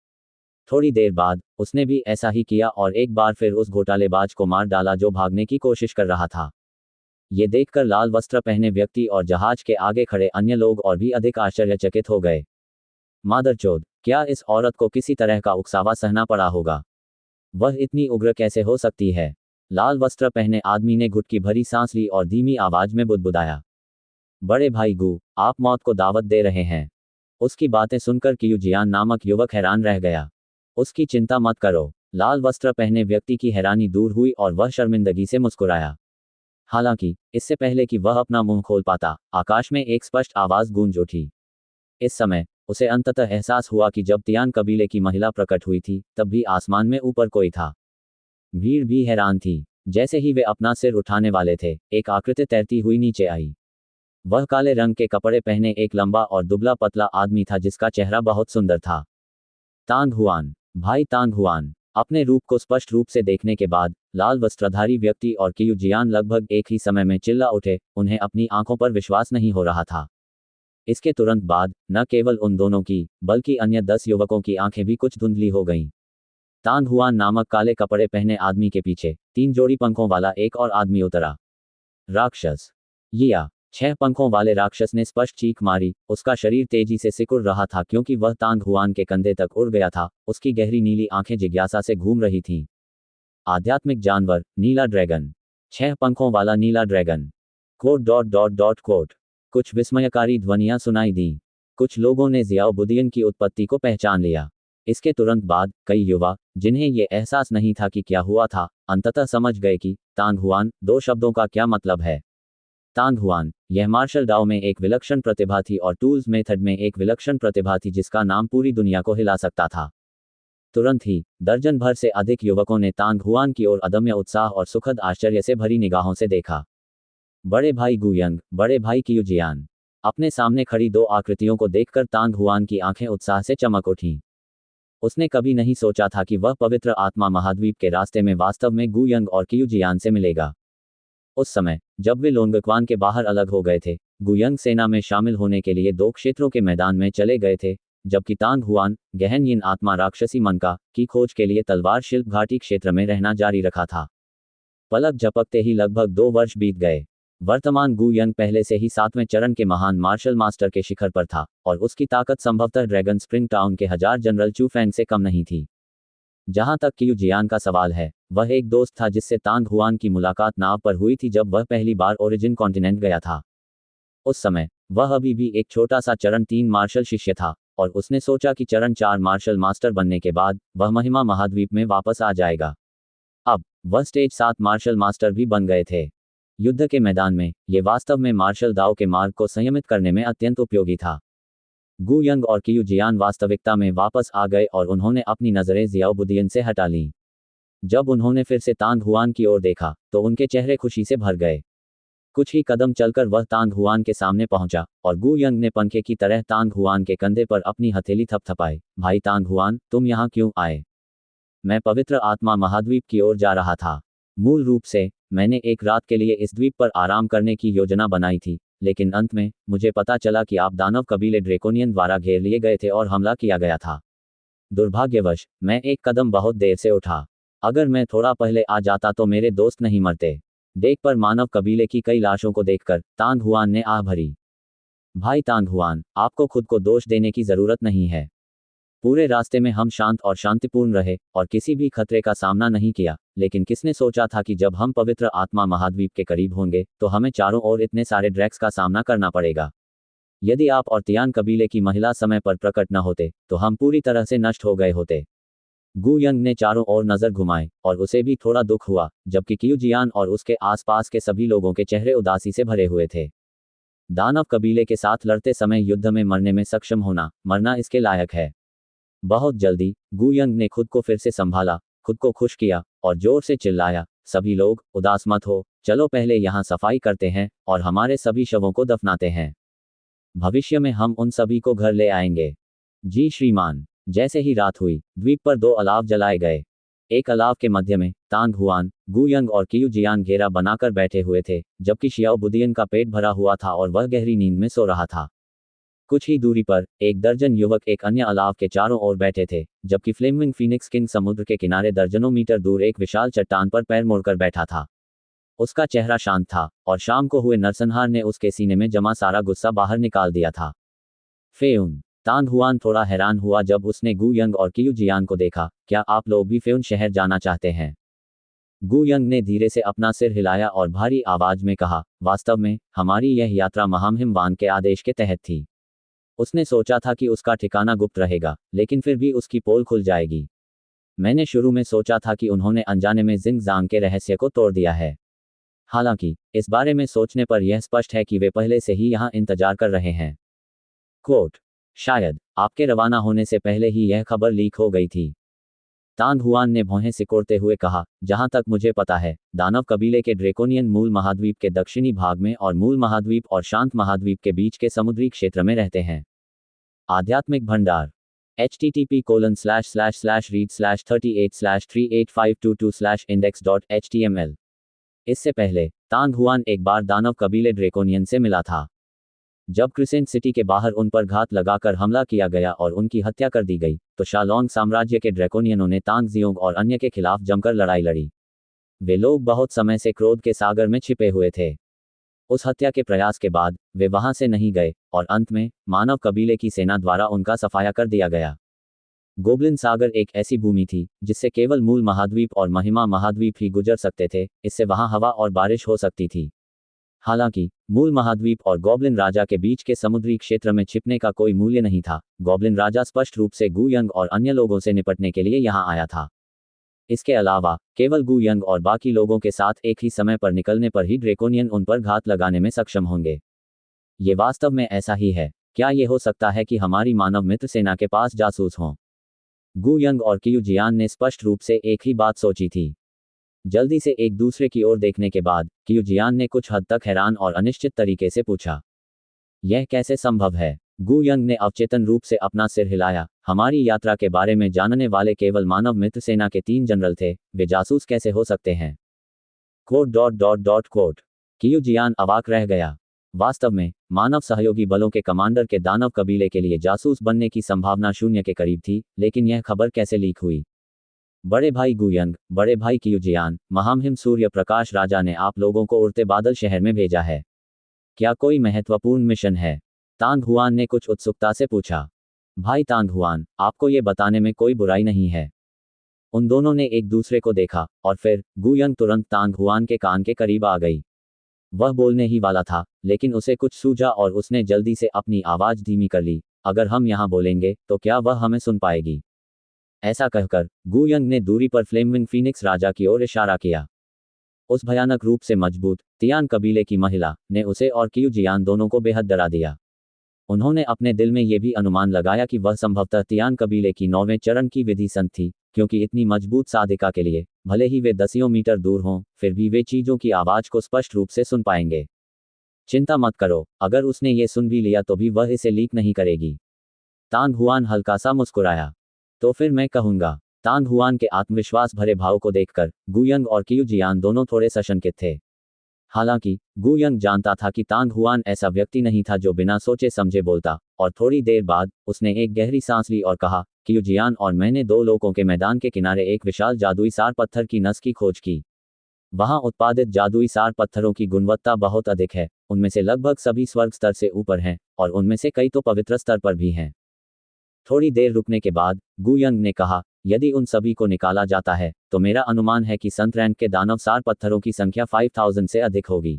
थोड़ी देर बाद उसने भी ऐसा ही किया और एक बार फिर उस घोटालेबाज को मार डाला जो भागने की कोशिश कर रहा था। ये देखकर लाल वस्त्र पहने व्यक्ति और जहाज के आगे खड़े अन्य लोग और भी अधिक आश्चर्यचकित हो गए। मादरचोद, क्या इस औरत को किसी तरह का उकसावा सहना पड़ा होगा? वह इतनी उग्र कैसे हो सकती है? लाल वस्त्र पहने आदमी ने घुटकी भरी सांस ली और धीमी आवाज में बुदबुदाया। बड़े भाई गू, आप मौत को दावत दे रहे हैं। उसकी बातें सुनकर कियूजियान नामक युवक हैरान रह गया। उसकी चिंता मत करो। लाल वस्त्र पहने व्यक्ति की हैरानी दूर हुई और वह शर्मिंदगी से मुस्कुराया। हालांकि इससे पहले कि वह अपना मुंह खोल पाता, आकाश में एक स्पष्ट आवाज गूंज उठी। इस समय उसे अंततः एहसास हुआ कि जब तियान कबीले की महिला प्रकट हुई थी, तब भी आसमान में ऊपर कोई था। भीड़ भी हैरान थी। जैसे ही वे अपना सिर उठाने वाले थे, एक आकृति तैरती हुई नीचे आई। वह काले रंग के कपड़े पहने एक लंबा और दुबला पतला आदमी था जिसका चेहरा बहुत सुंदर था। तांग हुआन, भाई तांग हुआन। अपने रूप को स्पष्ट रूप से देखने के बाद लाल वस्त्रधारी व्यक्ति और कियूजियान लगभग एक ही समय में चिल्ला उठे। उन्हें अपनी आंखों पर विश्वास नहीं हो रहा था। इसके तुरंत बाद न केवल उन दोनों की, बल्कि अन्य 10 युवकों की आंखें भी कुछ धुंधली हो गईं। तांग हुआन नामक काले कपड़े पहने आदमी के पीछे 3 जोड़ी पंखों वाला एक और आदमी उतरा। राक्षस! या 6 पंखों वाले राक्षस ने स्पष्ट चीख मारी। उसका शरीर तेजी से सिकुड़ रहा था क्योंकि वह तांग हुआन के कंधे तक उड़ गया था। उसकी गहरी नीली आंखें जिज्ञासा से घूम रही थीं। आध्यात्मिक जानवर, नीला ड्रैगन। 6 पंखों वाला नीला ड्रैगन। कोट। कुछ विस्मयकारी ध्वनियां सुनाई दी। कुछ लोगों ने ज़ियाओ बुदियन की उत्पत्ति को पहचान लिया। इसके तुरंत बाद कई युवा, जिन्हें यह एहसास नहीं था कि क्या हुआ था, अंततः समझ गए कि तांग हुआन 2 शब्दों का क्या मतलब है। तांग हुआन, यह मार्शल डाओ में एक विलक्षण प्रतिभा थी और टूल्स मेथड में एक विलक्षण प्रतिभा थी जिसका नाम पूरी दुनिया को हिला सकता था। तुरंत ही दर्जन भर से अधिक युवकों ने तांग हुआन की ओर अदम्य उत्साह और सुखद आश्चर्य से भरी निगाहों से देखा। बड़े भाई गुयंग, बड़े भाई कियूजियान। अपने सामने खड़ी 2 आकृतियों को देखकर तांग हुआन की आंखें उत्साह से चमक उठीं। उसने कभी नहीं सोचा था कि वह पवित्र आत्मा महाद्वीप के रास्ते में वास्तव में गुयंग और कियूजियान से मिलेगा। उस समय जब वे लोंगक्वान के बाहर अलग हो गए थे, गुयंग सेना में शामिल होने के लिए 2 क्षेत्रों के मैदान में चले गए थे, जबकि तांग हुआन गहन यिन आत्मा राक्षसी मनका की खोज के लिए तलवार शिल्प घाटी क्षेत्र में रहना जारी रखा था। पलक झपकते ही लगभग 2 वर्ष बीत गए। वर्तमान गुयंग पहले से ही 7वें चरण के महान मार्शल मास्टर के शिखर पर था, और उसकी ताकत संभवतः ड्रैगन स्प्रिंग टाउन के 1000 जनरल चू फैंग से कम नहीं थी। जहां तक कियूजियान का सवाल है, वह एक दोस्त था जिससे तांग हुआन की मुलाकात नाव पर हुई थी जब वह पहली बार ओरिजिन कॉन्टिनेंट गया था। उस समय वह अभी भी एक छोटा सा चरण 3 मार्शल शिष्य था, और उसने सोचा कि चरण 4 मार्शल मास्टर बनने के बाद वह महिमा महाद्वीप में वापस आ जाएगा। अब वह स्टेज 7 मार्शल मास्टर भी बन गए थे। युद्ध के मैदान में ये वास्तव में मार्शल दाओ के मार्ग को संयमित करने में अत्यंत उपयोगी था। गुयंग और कियूजियान वास्तविकता में वापस आ गए और उन्होंने अपनी नज़रें ज़ियाओ बुदियन से हटा लीं। जब उन्होंने फिर से तांग हुआन की ओर देखा, तो उनके चेहरे खुशी से भर गए। कुछ ही कदम चलकर वह तांग हुआन के सामने पहुंचा, और गुयंग ने पंखे की तरह तांग हुआन के कंधे पर अपनी हथेली थपथपाई। भाई तांग हुआन, तुम यहाँ क्यों आए? मैं पवित्र आत्मा महाद्वीप की ओर जा रहा था। मूल रूप से मैंने एक रात के लिए इस द्वीप पर आराम करने की योजना बनाई थी, लेकिन अंत में मुझे पता चला कि आप दानव कबीले ड्रेकोनियन द्वारा घेर लिए गए थे और हमला किया गया था। दुर्भाग्यवश मैं एक कदम बहुत देर से उठा। अगर मैं थोड़ा पहले आ जाता तो मेरे दोस्त नहीं मरते। डेक पर मानव कबीले की कई लाशों को देखकर तांग हुआन ने आह भरी। भाई तांग हुआन, आपको खुद को दोष देने की जरूरत नहीं है। पूरे रास्ते में हम शांत और शांतिपूर्ण रहे और किसी भी खतरे का सामना नहीं किया, लेकिन किसने सोचा था कि जब हम पवित्र आत्मा महाद्वीप के करीब होंगे तो हमें चारों ओर इतने सारे ड्रैग्स का सामना करना पड़ेगा। यदि आप और तियान कबीले की महिला समय पर प्रकट न होते तो हम पूरी तरह से नष्ट हो गए होते। गु यंग ने चारों ओर नजर घुमाई और उसे भी थोड़ा दुख हुआ, जबकि क्यू जियान और उसके आसपास के सभी लोगों के चेहरे उदासी से भरे हुए थे। दानव कबीले के साथ लड़ते समय युद्ध में मरने में सक्षम होना, मरना इसके लायक है। बहुत जल्दी गु यंग ने खुद को फिर से संभाला, खुद को खुश किया और जोर से चिल्लाया, सभी लोग उदास मत हो, चलो पहले यहाँ सफाई करते हैं और हमारे सभी शवों को दफनाते हैं। भविष्य में हम उन सभी को घर ले आएंगे। जी श्रीमान। जैसे ही रात हुई, द्वीप पर 2 अलाव जलाए गए। एक अलाव के मध्य में तांग हुआन, गु यंग और कियू जियान घेरा बनाकर बैठे हुए थे, जबकि शियाओ बुदियन का पेट भरा हुआ था और वह गहरी नींद में सो रहा था। कुछ ही दूरी पर 1 दर्जन युवक एक अन्य अलाव के चारों ओर बैठे थे, जबकि फ्लेमिंग फीनिक्स किंग समुद्र के किनारे दर्जनों मीटर दूर एक विशाल चट्टान पर पैर मोड़कर बैठा था। उसका चेहरा शांत था और शाम को हुए नरसंहार ने उसके सीने में जमा सारा गुस्सा बाहर निकाल दिया था। फेउन। तांग हुआन थोड़ा हैरान हुआ जब उसने गु यंग और कियू जियान को देखा। क्या आप लोग भी फेउन शहर जाना चाहते हैं? गु यंग ने धीरे से अपना सिर हिलाया और भारी आवाज में कहा, वास्तव में हमारी यह यात्रा महामहिम वान के आदेश के तहत थी। उसने सोचा था कि उसका ठिकाना गुप्त रहेगा, लेकिन फिर भी उसकी पोल खुल जाएगी। मैंने शुरू में सोचा था कि उन्होंने अनजाने में जिंग जांग के रहस्य को तोड़ दिया है। हालांकि इस बारे में सोचने पर यह स्पष्ट है कि वे पहले से ही यहाँ इंतजार कर रहे हैं। कोट। शायद आपके रवाना होने से पहले ही यह खबर लीक हो गई थी। तांग हुआन ने भौहें सिकोड़ते हुए कहा, जहां तक मुझे पता है, दानव कबीले के ड्रेकोनियन मूल महाद्वीप के दक्षिणी भाग में और मूल महाद्वीप और शांत महाद्वीप के बीच के समुद्री क्षेत्र में रहते हैं। आध्यात्मिक भंडार http://read/38/38522/index.html। इससे पहले तांग हुआन एक बार दानव कबीले ड्रेकोनियन से मिला था। जब क्रिसेंट सिटी के बाहर उन पर घात लगाकर हमला किया गया और उनकी हत्या कर दी गई, तो शालोंग साम्राज्य के ड्रैकोनियनों ने तांग जियोंग और अन्य के खिलाफ जमकर लड़ाई लड़ी। वे लोग बहुत समय से क्रोध के सागर में छिपे हुए थे। उस हत्या के प्रयास के बाद वे वहां से नहीं गए और अंत में मानव कबीले की सेना द्वारा उनका सफाया कर दिया गया। गोब्लिन सागर एक ऐसी भूमि थी जिससे केवल मूल महाद्वीप और महिमा महाद्वीप ही गुजर सकते थे, इससे वहां हवा और बारिश हो सकती थी। हालांकि मूल महाद्वीप और गॉब्लिन राजा के बीच के समुद्री क्षेत्र में छिपने का कोई मूल्य नहीं था। गॉब्लिन राजा स्पष्ट रूप से गु यंग और अन्य लोगों से निपटने के लिए यहां आया था। इसके अलावा केवल गु यंग और बाकी लोगों के साथ एक ही समय पर निकलने पर ही ड्रेकोनियन उन पर घात लगाने में सक्षम होंगे। ये वास्तव में ऐसा ही है। क्या ये हो सकता है कि हमारी मानव मित्र सेना के पास जासूस हों? गु यंग और कियू जियान ने स्पष्ट रूप से एक ही बात सोची थी। जल्दी से एक दूसरे की ओर देखने के बाद कियू जियान ने कुछ हद तक हैरान और अनिश्चित तरीके से पूछा, यह कैसे संभव है? गु यंग ने अवचेतन रूप से अपना सिर हिलाया। हमारी यात्रा के बारे में जानने वाले केवल मानव मित्र सेना के 3 जनरल थे, वे जासूस कैसे हो सकते हैं? कोट। कियू जियान अवाक रह गया। वास्तव में मानव सहयोगी बलों के कमांडर के दानव कबीले के लिए जासूस बनने की संभावना 0 के करीब थी, लेकिन यह खबर कैसे लीक हुई? बड़े भाई गु यंग, बड़े भाई कियू जियान, महामहिम सूर्य प्रकाश राजा ने आप लोगों को उड़ते बादल शहर में भेजा है। क्या कोई महत्वपूर्ण मिशन है? तांग हुआन ने कुछ उत्सुकता से पूछा। भाई तांग हुआन, आपको ये बताने में कोई बुराई नहीं है। उन दोनों ने एक दूसरे को देखा और फिर गु यंग तुरंत तांग हुआन के कान के करीब आ गई। वह बोलने ही वाला था, लेकिन उसे कुछ सूझा और उसने जल्दी से अपनी आवाज धीमी कर ली। अगर हम यहाँ बोलेंगे तो क्या वह हमें सुन पाएगी? ऐसा कहकर गु यंग ने दूरी पर फ्लेमिंग फीनिक्स राजा की ओर इशारा किया। उस भयानक रूप से मजबूत तियान कबीले की महिला ने उसे और कियू जियान दोनों को बेहद डरा दिया। उन्होंने अपने दिल में यह भी अनुमान लगाया कि वह संभवतः तियान कबीले की 9वें चरण की विधि संत थी, क्योंकि इतनी मजबूत साधिका के लिए भले ही वे दसियों मीटर दूर हों, फिर भी वे चीजों की आवाज को स्पष्ट रूप से सुन पाएंगे। चिंता मत करो, अगर उसने ये सुन भी लिया तो भी वह इसे लीक नहीं करेगी। तांग हुआन हल्का सा मुस्कुराया। तो फिर मैं कहूंगा। तांग हुआन के आत्मविश्वास भरे भाव को देखकर गु यंग और कियू जियान दोनों थोड़े सशंकित थे। हालांकि गु यंग जानता था कि तांग हुआन ऐसा व्यक्ति नहीं था जो बिना सोचे समझे बोलता, और थोड़ी देर बाद उसने एक गहरी सांस ली और कहा, कियू जियान और मैंने 2 लोगों के मैदान के किनारे एक विशाल जादुई सार पत्थर की नस की खोज की। वहां उत्पादित जादुई सार पत्थरों की गुणवत्ता बहुत अधिक है, उनमें से लगभग सभी स्वर्ग स्तर से ऊपर हैं, और उनमें से कई तो पवित्र स्तर पर भी हैं। थोड़ी देर रुकने के बाद गुयंग ने कहा, यदि उन सभी को निकाला जाता है तो मेरा अनुमान है कि संत रैंक के दानव सार पत्थरों की संख्या 5000 से अधिक होगी।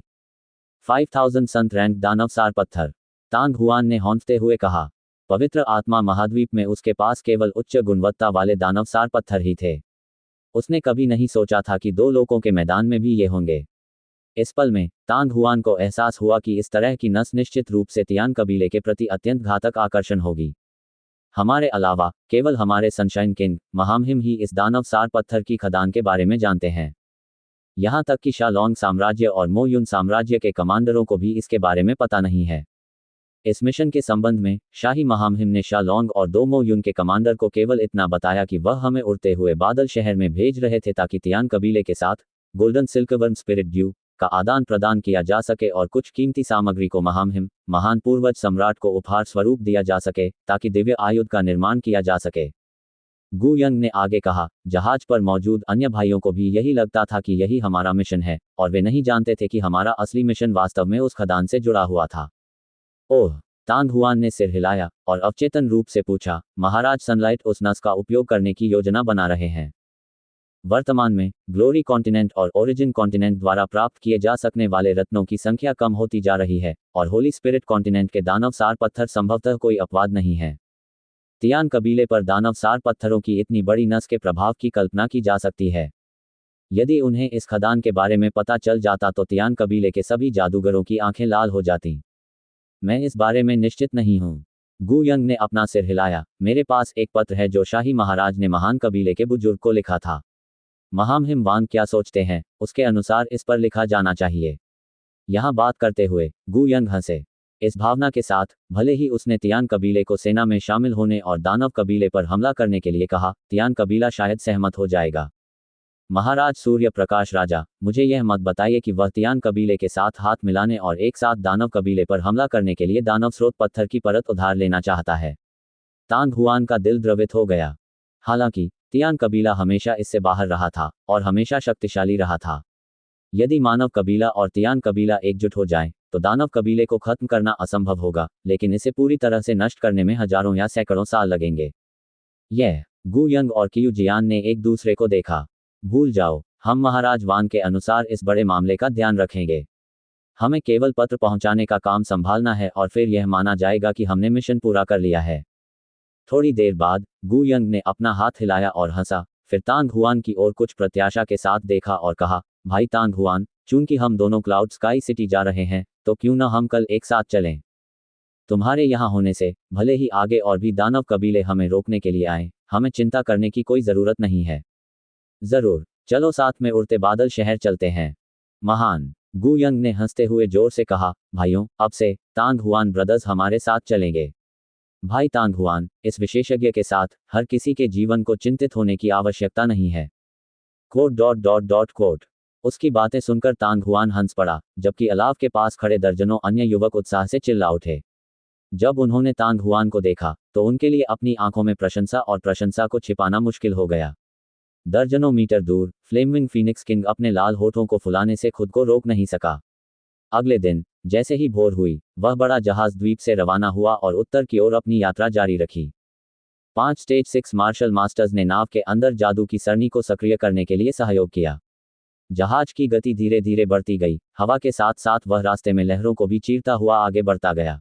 5000 संत रैंक दानव सार पत्थर, तांग हुआन ने हौंकते हुए कहा। पवित्र आत्मा महाद्वीप में उसके पास केवल उच्च गुणवत्ता वाले दानव सार पत्थर ही थे। उसने कभी नहीं सोचा था कि दो लोगों के मैदान में भी ये होंगे। इस पल में तांग हुआन को एहसास हुआ कि इस तरह की नस निश्चित रूप से तियान कबीले के प्रति अत्यंत घातक आकर्षण होगी। हमारे अलावा केवल हमारे सनशाइन किंग महामहिम ही इस दानव सार पत्थर की खदान के बारे में जानते हैं। यहाँ तक कि शालोंग साम्राज्य और मोयुन साम्राज्य के कमांडरों को भी इसके बारे में पता नहीं है। इस मिशन के संबंध में शाही महामहिम ने शालोंग और दो मोयुन के कमांडर को केवल इतना बताया कि वह हमें उड़ते हुए बादल शहर में भेज रहे थे ताकि तियान कबीले के साथ गोल्डन सिल्कवर्म स्पिरिट ड्यू का आदान प्रदान किया जा सके और कुछ कीमती सामग्री को महामहिम महान पूर्वज सम्राट को उपहार स्वरूप दिया जा सके ताकि दिव्य आयुध का निर्माण किया जा सके। गुयंग ने आगे कहा, जहाज पर मौजूद अन्य भाइयों को भी यही लगता था कि यही हमारा मिशन है, और वे नहीं जानते थे कि हमारा असली मिशन वास्तव में उस खदान से जुड़ा हुआ था। ओह, तांग हुआन ने सिर हिलाया और अवचेतन रूप से पूछा, महाराज सनलाइट उस नस का उपयोग करने की योजना बना रहे हैं। वर्तमान में ग्लोरी कॉन्टिनेंट और ओरिजिन कॉन्टिनेंट द्वारा प्राप्त किए जा सकने वाले रत्नों की संख्या कम होती जा रही है, और होली स्पिरिट कॉन्टिनेंट के दानव सार पत्थर संभवतः कोई अपवाद नहीं है। तियान कबीले पर दानव सार पत्थरों की इतनी बड़ी नस के प्रभाव की कल्पना की जा सकती है। यदि उन्हें इस खदान के बारे में पता चल जाता तो तियान कबीले के सभी जादूगरों की आंखें लाल हो जाती। मैं इस बारे में निश्चित नहीं हूँ। गुयंग ने अपना सिर हिलाया। मेरे पास एक पत्र है जो शाही महाराज ने महान कबीले के बुजुर्ग को लिखा था। महामहिम वांग क्या सोचते हैं, उसके अनुसार इस पर लिखा जाना चाहिए। यहाँ बात करते हुए गुयंग हंसे। इस भावना के साथ, भले ही उसने तियान कबीले को सेना में शामिल होने और दानव कबीले पर हमला करने के लिए कहा, तियान कबीला शायद सहमत हो जाएगा। महाराज सूर्य प्रकाश राजा, मुझे यह मत बताइए कि वह तियान कबीले के साथ हाथ मिलाने और एक साथ दानव कबीले पर हमला करने के लिए दानव स्रोत पत्थर की परत उधार लेना चाहता है। तांग हुआन का दिल द्रवित हो गया। हालांकि तियान कबीला हमेशा इससे बाहर रहा था और हमेशा शक्तिशाली रहा था। यदि मानव कबीला और तियान कबीला एकजुट हो जाएं, तो दानव कबीले को खत्म करना असंभव होगा, लेकिन इसे पूरी तरह से नष्ट करने में हजारों या सैकड़ों साल लगेंगे। यह गुयंग और कियू जियान ने एक दूसरे को देखा। भूल जाओ, हम महाराज वांग के अनुसार इस बड़े मामले का ध्यान रखेंगे। हमें केवल पत्र पहुंचाने का काम संभालना है और फिर यह माना जाएगा कि हमने मिशन पूरा कर लिया है। थोड़ी देर बाद गुयंग ने अपना हाथ हिलाया और हंसा, फिर तांग हुआन की ओर कुछ प्रत्याशा के साथ देखा और कहा, भाई तांग हुआन, चूंकि हम दोनों क्लाउड स्काई सिटी जा रहे हैं, तो क्यों न हम कल एक साथ चलें। तुम्हारे यहाँ होने से भले ही आगे और भी दानव कबीले हमें रोकने के लिए आए, हमें चिंता करने की कोई ज़रूरत नहीं है। जरूर, चलो साथ में उड़ते बादल शहर चलते हैं। महान गुयंग ने हंसते हुए जोर से कहा, भाइयों, अब से तांग हुआन ब्रदर्स हमारे साथ चलेंगे। भाई तांग हुआन, इस विशेषज्ञ के साथ हर किसी के जीवन को चिंतित होने की आवश्यकता नहीं है। कोट। उसकी बातें सुनकर तांग हुआन हंस पड़ा, जबकि अलाव के पास खड़े दर्जनों अन्य युवक उत्साह से चिल्ला उठे। जब उन्होंने तांग हुआन को देखा तो उनके लिए अपनी आंखों में प्रशंसा और प्रशंसा को छिपाना मुश्किल हो गया। दर्जनों मीटर दूर फ्लेमिंग फीनिक्स किंग अपने लाल होठों को फुलाने से खुद को रोक नहीं सका। अगले दिन जैसे ही भोर हुई, वह बड़ा जहाज द्वीप से रवाना हुआ और उत्तर की ओर अपनी यात्रा जारी रखी। 5 स्टेज 6 मार्शल मास्टर्स ने नाव के अंदर जादू की सरनी को सक्रिय करने के लिए सहयोग किया। जहाज की गति धीरे धीरे बढ़ती गई, हवा के साथ साथ वह रास्ते में लहरों को भी चीरता हुआ आगे बढ़ता गया।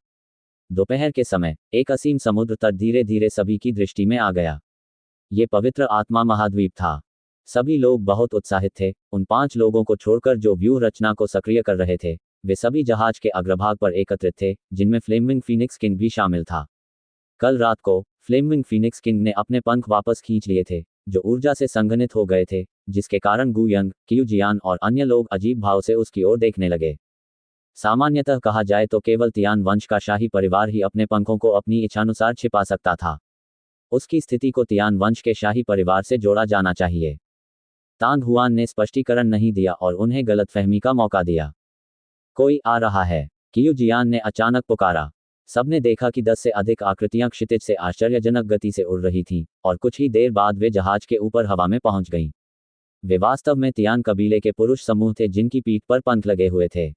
दोपहर के समय एक असीम समुद्र तट धीरे धीरे सभी की दृष्टि में आ गया। ये पवित्र आत्मा महाद्वीप था। सभी लोग बहुत उत्साहित थे। उन 5 लोगों को छोड़कर जो व्यूह रचना को सक्रिय कर रहे थे, वे सभी जहाज के अग्रभाग पर एकत्रित थे, जिनमें फ्लेमिंग फीनिक्स किंग भी शामिल था। कल रात को फ्लेमिंग फीनिक्स किंग ने अपने पंख वापस खींच लिए थे, जो ऊर्जा से संघनित हो गए थे, जिसके कारण गुयंग, कियू जियान और अन्य लोग अजीब भाव से उसकी ओर देखने लगे। सामान्यतः कहा जाए तो केवल तियान वंश का शाही परिवार ही अपने पंखों को अपनी इच्छानुसार छिपा सकता था। उसकी स्थिति को तियान वंश के शाही परिवार से जोड़ा जाना चाहिए। तांग हुआन ने स्पष्टीकरण नहीं दिया और उन्हें गलतफहमी का मौका दिया। कोई आ रहा है, कियू जियान ने अचानक पुकारा। सबने देखा कि 10 से अधिक आकृतियां क्षितिज से आश्चर्यजनक गति से उड़ रही थीं, और कुछ ही देर बाद वे जहाज के ऊपर हवा में पहुंच गईं। वे वास्तव में तियान कबीले के पुरुष समूह थे जिनकी पीठ पर पंख लगे हुए थे।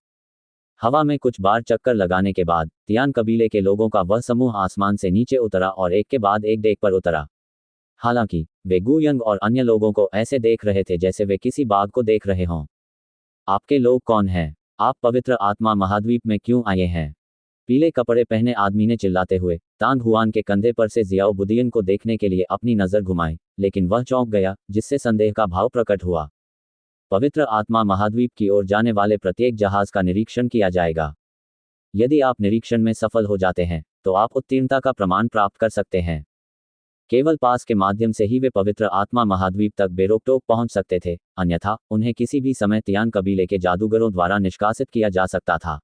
हवा में कुछ बार चक्कर लगाने के बाद तियान कबीले के लोगों का वह समूह आसमान से नीचे उतरा और एक के बाद एक डेक पर उतरा। हालांकि वे गुयंग और अन्य लोगों को ऐसे देख रहे थे जैसे वे किसी बाघ को देख रहे हों। आपके लोग कौन हैं? आप पवित्र आत्मा महाद्वीप में क्यों आए हैं? पीले कपड़े पहने आदमी ने चिल्लाते हुए तांग हुआन के कंधे पर से जियाओ बुदियन को देखने के लिए अपनी नजर घुमाई, लेकिन वह चौंक गया, जिससे संदेह का भाव प्रकट हुआ। पवित्र आत्मा महाद्वीप की ओर जाने वाले प्रत्येक जहाज का निरीक्षण किया जाएगा। यदि आप निरीक्षण में सफल हो जाते हैं तो आप उत्तीर्णता का प्रमाण प्राप्त कर सकते हैं। केवल पास के माध्यम से ही वे पवित्र आत्मा महाद्वीप तक बेरोक-टोक पहुंच सकते थे, अन्यथा उन्हें किसी भी समय तियान कबीले के जादूगरों द्वारा निष्कासित किया जा सकता था।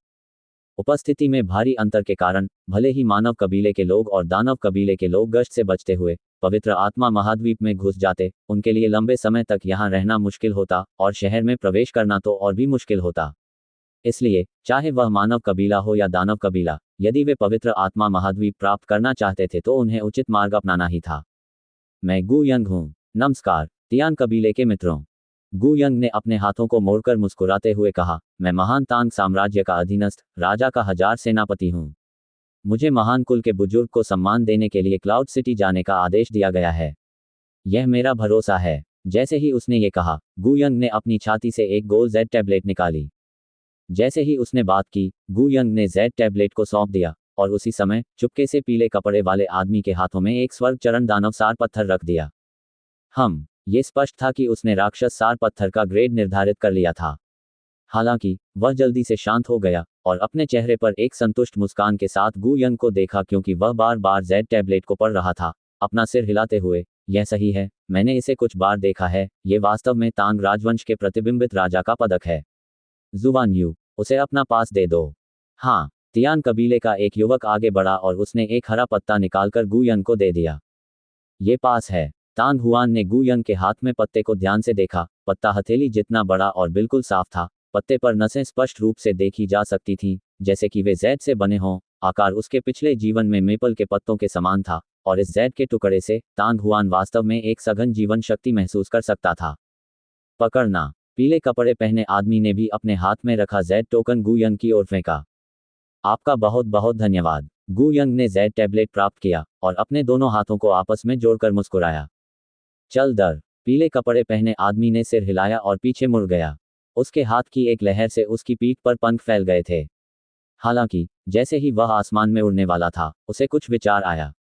उपस्थिति में भारी अंतर के कारण भले ही मानव कबीले के लोग और दानव कबीले के लोग गश्त से बचते हुए पवित्र आत्मा महाद्वीप में घुस जाते, उनके लिए लंबे समय तक यहाँ रहना मुश्किल होता और शहर में प्रवेश करना तो और भी मुश्किल होता। इसलिए चाहे वह मानव कबीला हो या दानव कबीला, यदि वे पवित्र आत्मा महाद्वीप प्राप्त करना चाहते थे तो उन्हें उचित मार्ग अपनाना ही था। मैं गुयंग हूँ। नमस्कार तियान कबीले के मित्रों। गुयंग ने अपने हाथों को मोड़कर मुस्कुराते हुए कहा, मैं महान तांग साम्राज्य का अधीनस्थ राजा का 1000 सेनापति हूँ। मुझे महान कुल के बुजुर्ग को सम्मान देने के लिए क्लाउड सिटी जाने का आदेश दिया गया है। यह मेरा भरोसा है। जैसे ही उसने ये कहा, गुयंग ने अपनी छाती से एक गोल जेड टैबलेट निकाली। जैसे ही उसने बात की, गुयंग ने जेड टैबलेट को सौंप दिया और उसी समय चुपके से पीले कपड़े वाले आदमी के हाथों में एक स्वर्ग चरण दानव सार पत्थर रख दिया। ये स्पष्ट था कि उसने राक्षस सार पत्थर का ग्रेड निर्धारित कर लिया था। हालांकि वह जल्दी से शांत हो गया और अपने चेहरे पर एक संतुष्ट मुस्कान के साथ गुयंग को देखा, क्योंकि वह बार बार जेड टैबलेट को पढ़ रहा था, अपना सिर हिलाते हुए। यह सही है, मैंने इसे कुछ बार देखा है, ये वास्तव में तांग राजवंश के प्रतिबिंबित राजा का पदक है। जुवान यू, उसे अपना पास दे दो। हाँ, तियान कबीले का एक युवक आगे बढ़ा और उसने एक हरा पत्ता निकालकर गुयंग को दे दिया। ये पास है। तांग हुआन ने गुयंग के हाथ में पत्ते को ध्यान से देखा। पत्ता हथेली जितना बड़ा और बिल्कुल साफ था। पत्ते पर नसें स्पष्ट रूप से देखी जा सकती थीं, जैसे कि वे जैड से बने हों। आकार उसके पिछले जीवन में मेपल के पत्तों के समान था और इस जैड के टुकड़े से तांग हुआन वास्तव में एक सघन जीवन शक्ति महसूस कर सकता था। पकड़ना। पीले कपड़े पहने आदमी ने भी अपने हाथ में रखा जेड टोकन गुयंग की ओर फेंका। आपका बहुत बहुत धन्यवाद। गुयंग ने जेड टैबलेट प्राप्त किया और अपने दोनों हाथों को आपस में जोड़कर मुस्कुराया। चल दर। पीले कपड़े पहने आदमी ने सिर हिलाया और पीछे मुड़ गया। उसके हाथ की एक लहर से उसकी पीठ पर पंख फैल गए थे। हालांकि जैसे ही वह आसमान में उड़ने वाला था, उसे कुछ विचार आया।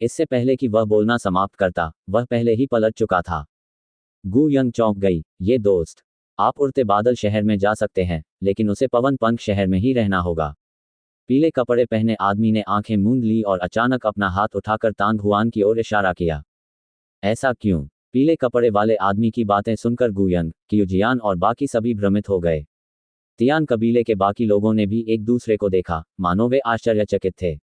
इससे पहले कि वह बोलना समाप्त करता, वह पहले ही पलट चुका था। गुयंग चौंक गई। ये दोस्त, आप उड़ते बादल शहर में जा सकते हैं, लेकिन उसे पवन पंख शहर में ही रहना होगा। पीले कपड़े पहने आदमी ने आंखें मूंद ली और अचानक अपना हाथ उठाकर तांग हुआन की ओर इशारा किया। ऐसा क्यों? पीले कपड़े वाले आदमी की बातें सुनकर गुयंग, क्यूजियान और बाकी सभी भ्रमित हो गए। तियान कबीले के बाकी लोगों ने भी एक दूसरे को देखा, मानो वे आश्चर्यचकित थे।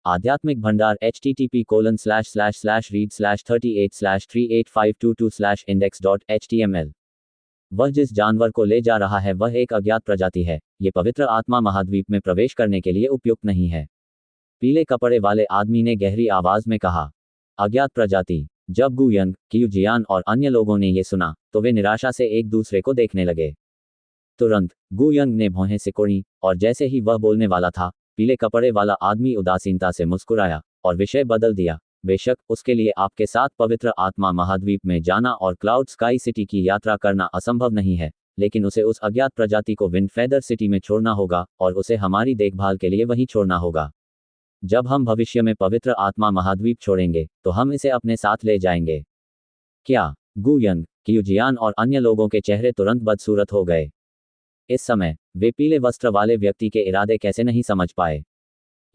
आध्यात्मिक भंडार http://read/38/385222/index.html। वह जिस जानवर को ले जा रहा है वह एक अज्ञात प्रजाति है। ये पवित्र आत्मा महाद्वीप में प्रवेश करने के लिए उपयुक्त नहीं है। पीले कपड़े वाले आदमी ने गहरी आवाज में कहा। अज्ञात प्रजाति। जब गुयंग, क्यूजियान और अन्य लोगों ने यह सुना, तो वे निराशा से एक दूसरे को देखने लगे। तुरंत गुयंग ने भौहें सिकोड़ी और जैसे ही वह बोलने वाला था, पीले कपड़े वाला आदमी उदासीनता से मुस्कुराया और विषय बदल दिया। बेशक उसके लिए आपके साथ पवित्र आत्मा महाद्वीप में जाना और क्लाउड स्काई सिटी की यात्रा करना असंभव नहीं है, लेकिन उसे उस अज्ञात प्रजाति को विंड फेदर सिटी में छोड़ना होगा और उसे हमारी देखभाल के लिए वहीं छोड़ना होगा। जब हम भविष्य में पवित्र आत्मा महाद्वीप छोड़ेंगे तो हम इसे अपने साथ ले जाएंगे। क्या? गुयंग, क्यूजियान और अन्य लोगों के चेहरे तुरंत बदसूरत हो गए। इस समय वे पीले वस्त्र वाले व्यक्ति के इरादे कैसे नहीं समझ पाए।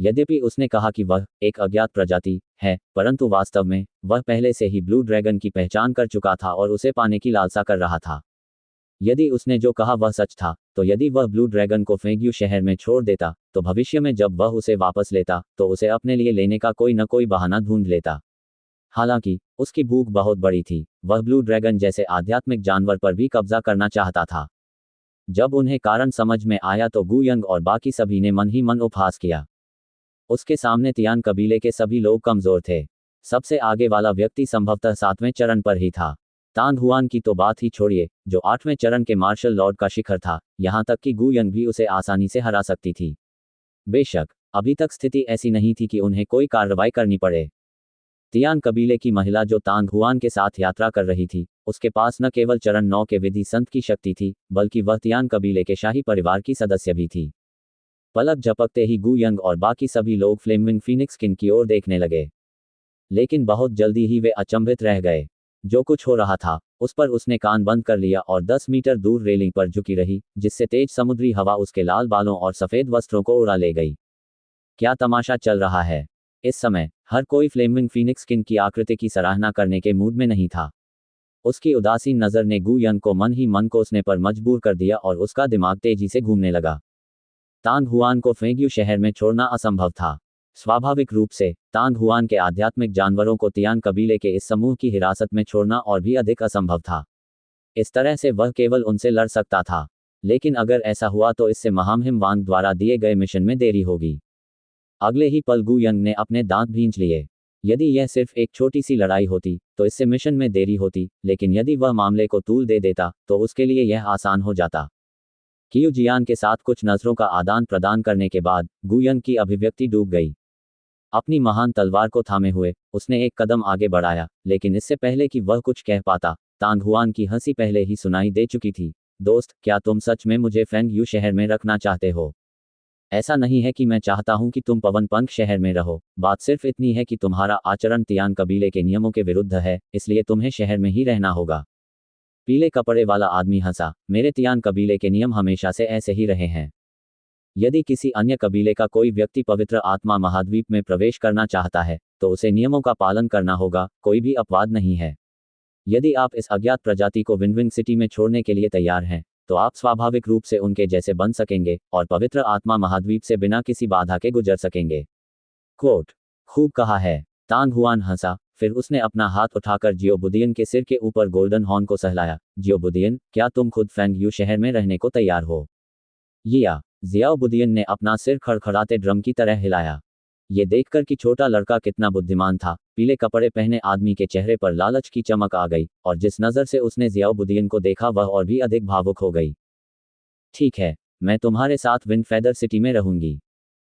यद्यपि उसने कहा कि वह एक अज्ञात प्रजाति है, परंतु वास्तव में वह पहले से ही ब्लू ड्रैगन की पहचान कर चुका था और उसे पाने की लालसा कर रहा था। यदि उसने जो कहा वह सच था, तो यदि वह ब्लू ड्रैगन को फेंग्यू शहर में छोड़ देता, तो भविष्य में जब वह उसे वापस लेता, तो उसे अपने लिए लेने का कोई न कोई बहाना ढूंढ लेता। हालांकि उसकी भूख बहुत बड़ी थी। वह ब्लू ड्रैगन जैसे आध्यात्मिक जानवर पर भी कब्जा करना चाहता था। जब उन्हें कारण समझ में आया तो गुयंग और बाकी सभी ने मन ही मन उपहास किया। उसके सामने तियान कबीले के सभी लोग कमजोर थे। सबसे आगे वाला व्यक्ति संभवतः 7वें चरण पर ही था। तांग हुआन की तो बात ही छोड़िए, जो 8वें चरण के मार्शल लॉर्ड का शिखर था, यहाँ तक कि गु यंग भी उसे आसानी से हरा सकती थी। बेशक अभी तक स्थिति ऐसी नहीं थी कि उन्हें कोई कार्रवाई करनी पड़े। तियान कबीले की महिला जो तांग हुआन के साथ यात्रा कर रही थी, उसके पास न केवल चरण 9 के विधि संत की शक्ति थी, बल्कि वह तियान कबीले के शाही परिवार की सदस्य भी थी। पलक झपकते ही गु यंग और बाकी सभी लोग फ्लेमिंग फीनिक्स किंग की ओर देखने लगे। लेकिन बहुत जल्दी ही वे अचंभित रह गए। जो कुछ हो रहा था उस पर उसने कान बंद कर लिया और 10 मीटर दूर रेलिंग पर झुकी रही, जिससे तेज समुद्री हवा उसके लाल बालों और सफेद वस्त्रों को उड़ा ले गई। क्या तमाशा चल रहा है? इस समय हर कोई फ्लेमिंग फीनिक्स किंग की आकृति की सराहना करने के मूड में नहीं था। उसकी उदासीन नज़र ने गु यंग को मन ही मन कोसने पर मजबूर कर दिया और उसका दिमाग तेजी से घूमने लगा। तांग हुआन को फेंग्यू शहर में छोड़ना असंभव था। स्वाभाविक रूप से तांग हुआन के आध्यात्मिक जानवरों को तियान कबीले के इस समूह की हिरासत में छोड़ना और भी अधिक असंभव था। इस तरह से वह केवल उनसे लड़ सकता था, लेकिन अगर ऐसा हुआ तो इससे महामहिम वांग द्वारा दिए गए मिशन में देरी होगी। अगले ही पल गु यंग ने अपने दांत भींच लिए। यदि यह सिर्फ एक छोटी सी लड़ाई होती तो इससे मिशन में देरी होती, लेकिन यदि वह मामले को तूल दे देता तो उसके लिए यह आसान हो जाता। कियू जियान के साथ कुछ नजरों का आदान प्रदान करने के बाद गु यंग की अभिव्यक्ति डूब गई। अपनी महान तलवार को थामे हुए उसने एक कदम आगे बढ़ाया, लेकिन इससे पहले कि वह कुछ कह पाता, तांग हुआन की हंसी पहले ही सुनाई दे चुकी थी। दोस्त, क्या तुम सच में मुझे फेंग यू शहर में रखना चाहते हो? ऐसा नहीं है कि मैं चाहता हूं कि तुम पवन पंख शहर में रहो। बात सिर्फ इतनी है कि तुम्हारा आचरण तियान कबीले के नियमों के विरुद्ध है, इसलिए तुम्हें शहर में ही रहना होगा। पीले कपड़े वाला आदमी हंसा। मेरे तियान कबीले के नियम हमेशा से ऐसे ही रहे हैं। यदि किसी अन्य कबीले का कोई व्यक्ति पवित्र आत्मा महाद्वीप में प्रवेश करना चाहता है तो उसे नियमों का पालन करना होगा, कोई भी अपवाद नहीं है। यदि आप इस अज्ञात प्रजाति को विंडविंग सिटी में छोड़ने के लिए तैयार हैं तो आप स्वाभाविक रूप से उनके जैसे बन सकेंगे और पवित्र आत्मा महाद्वीप से बिना किसी बाधा के गुजर सकेंगे। कोट, खूब कहा है। तांग हुआन हंसा, फिर उसने अपना हाथ उठाकर जियो बुदियन के सिर के ऊपर गोल्डन हॉर्न को सहलाया। जियो बुदियन, क्या तुम खुद फेंग यू शहर में रहने को तैयार हो? या जियाओ बुदियन ने अपना सिर खड़खड़ाते ड्रम की तरह हिलाया। ये देखकर कि छोटा लड़का कितना बुद्धिमान था, पीले कपड़े पहने आदमी के चेहरे पर लालच की चमक आ गई और जिस नज़र से उसने जियाओ बुदियन को देखा वह और भी अधिक भावुक हो गई। ठीक है, मैं तुम्हारे साथ विंड फेदर सिटी में रहूंगी।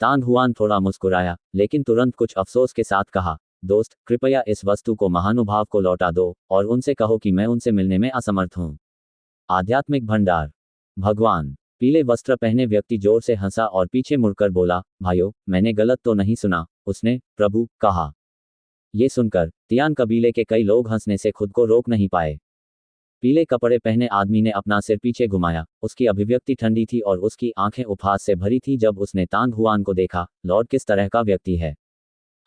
तांग हुआन थोड़ा मुस्कुराया, लेकिन तुरंत कुछ अफसोस के साथ कहा, दोस्त, कृपया इस वस्तु को महानुभाव को लौटा दो और उनसे कहो कि मैं उनसे मिलने में असमर्थ हूं। आध्यात्मिक भंडार। भगवान। पीले वस्त्र पहने व्यक्ति जोर से हंसा और पीछे मुड़कर बोला, भाइयों, मैंने गलत तो नहीं सुना? उसने प्रभु कहा। ये सुनकर तियान कबीले के कई लोग हंसने से खुद को रोक नहीं पाए। पीले कपड़े पहने आदमी ने अपना सिर पीछे घुमाया। उसकी अभिव्यक्ति ठंडी थी और उसकी आंखें उपहास से भरी थी जब उसने तांग हुआन को देखा। लॉर्ड किस तरह का व्यक्ति है?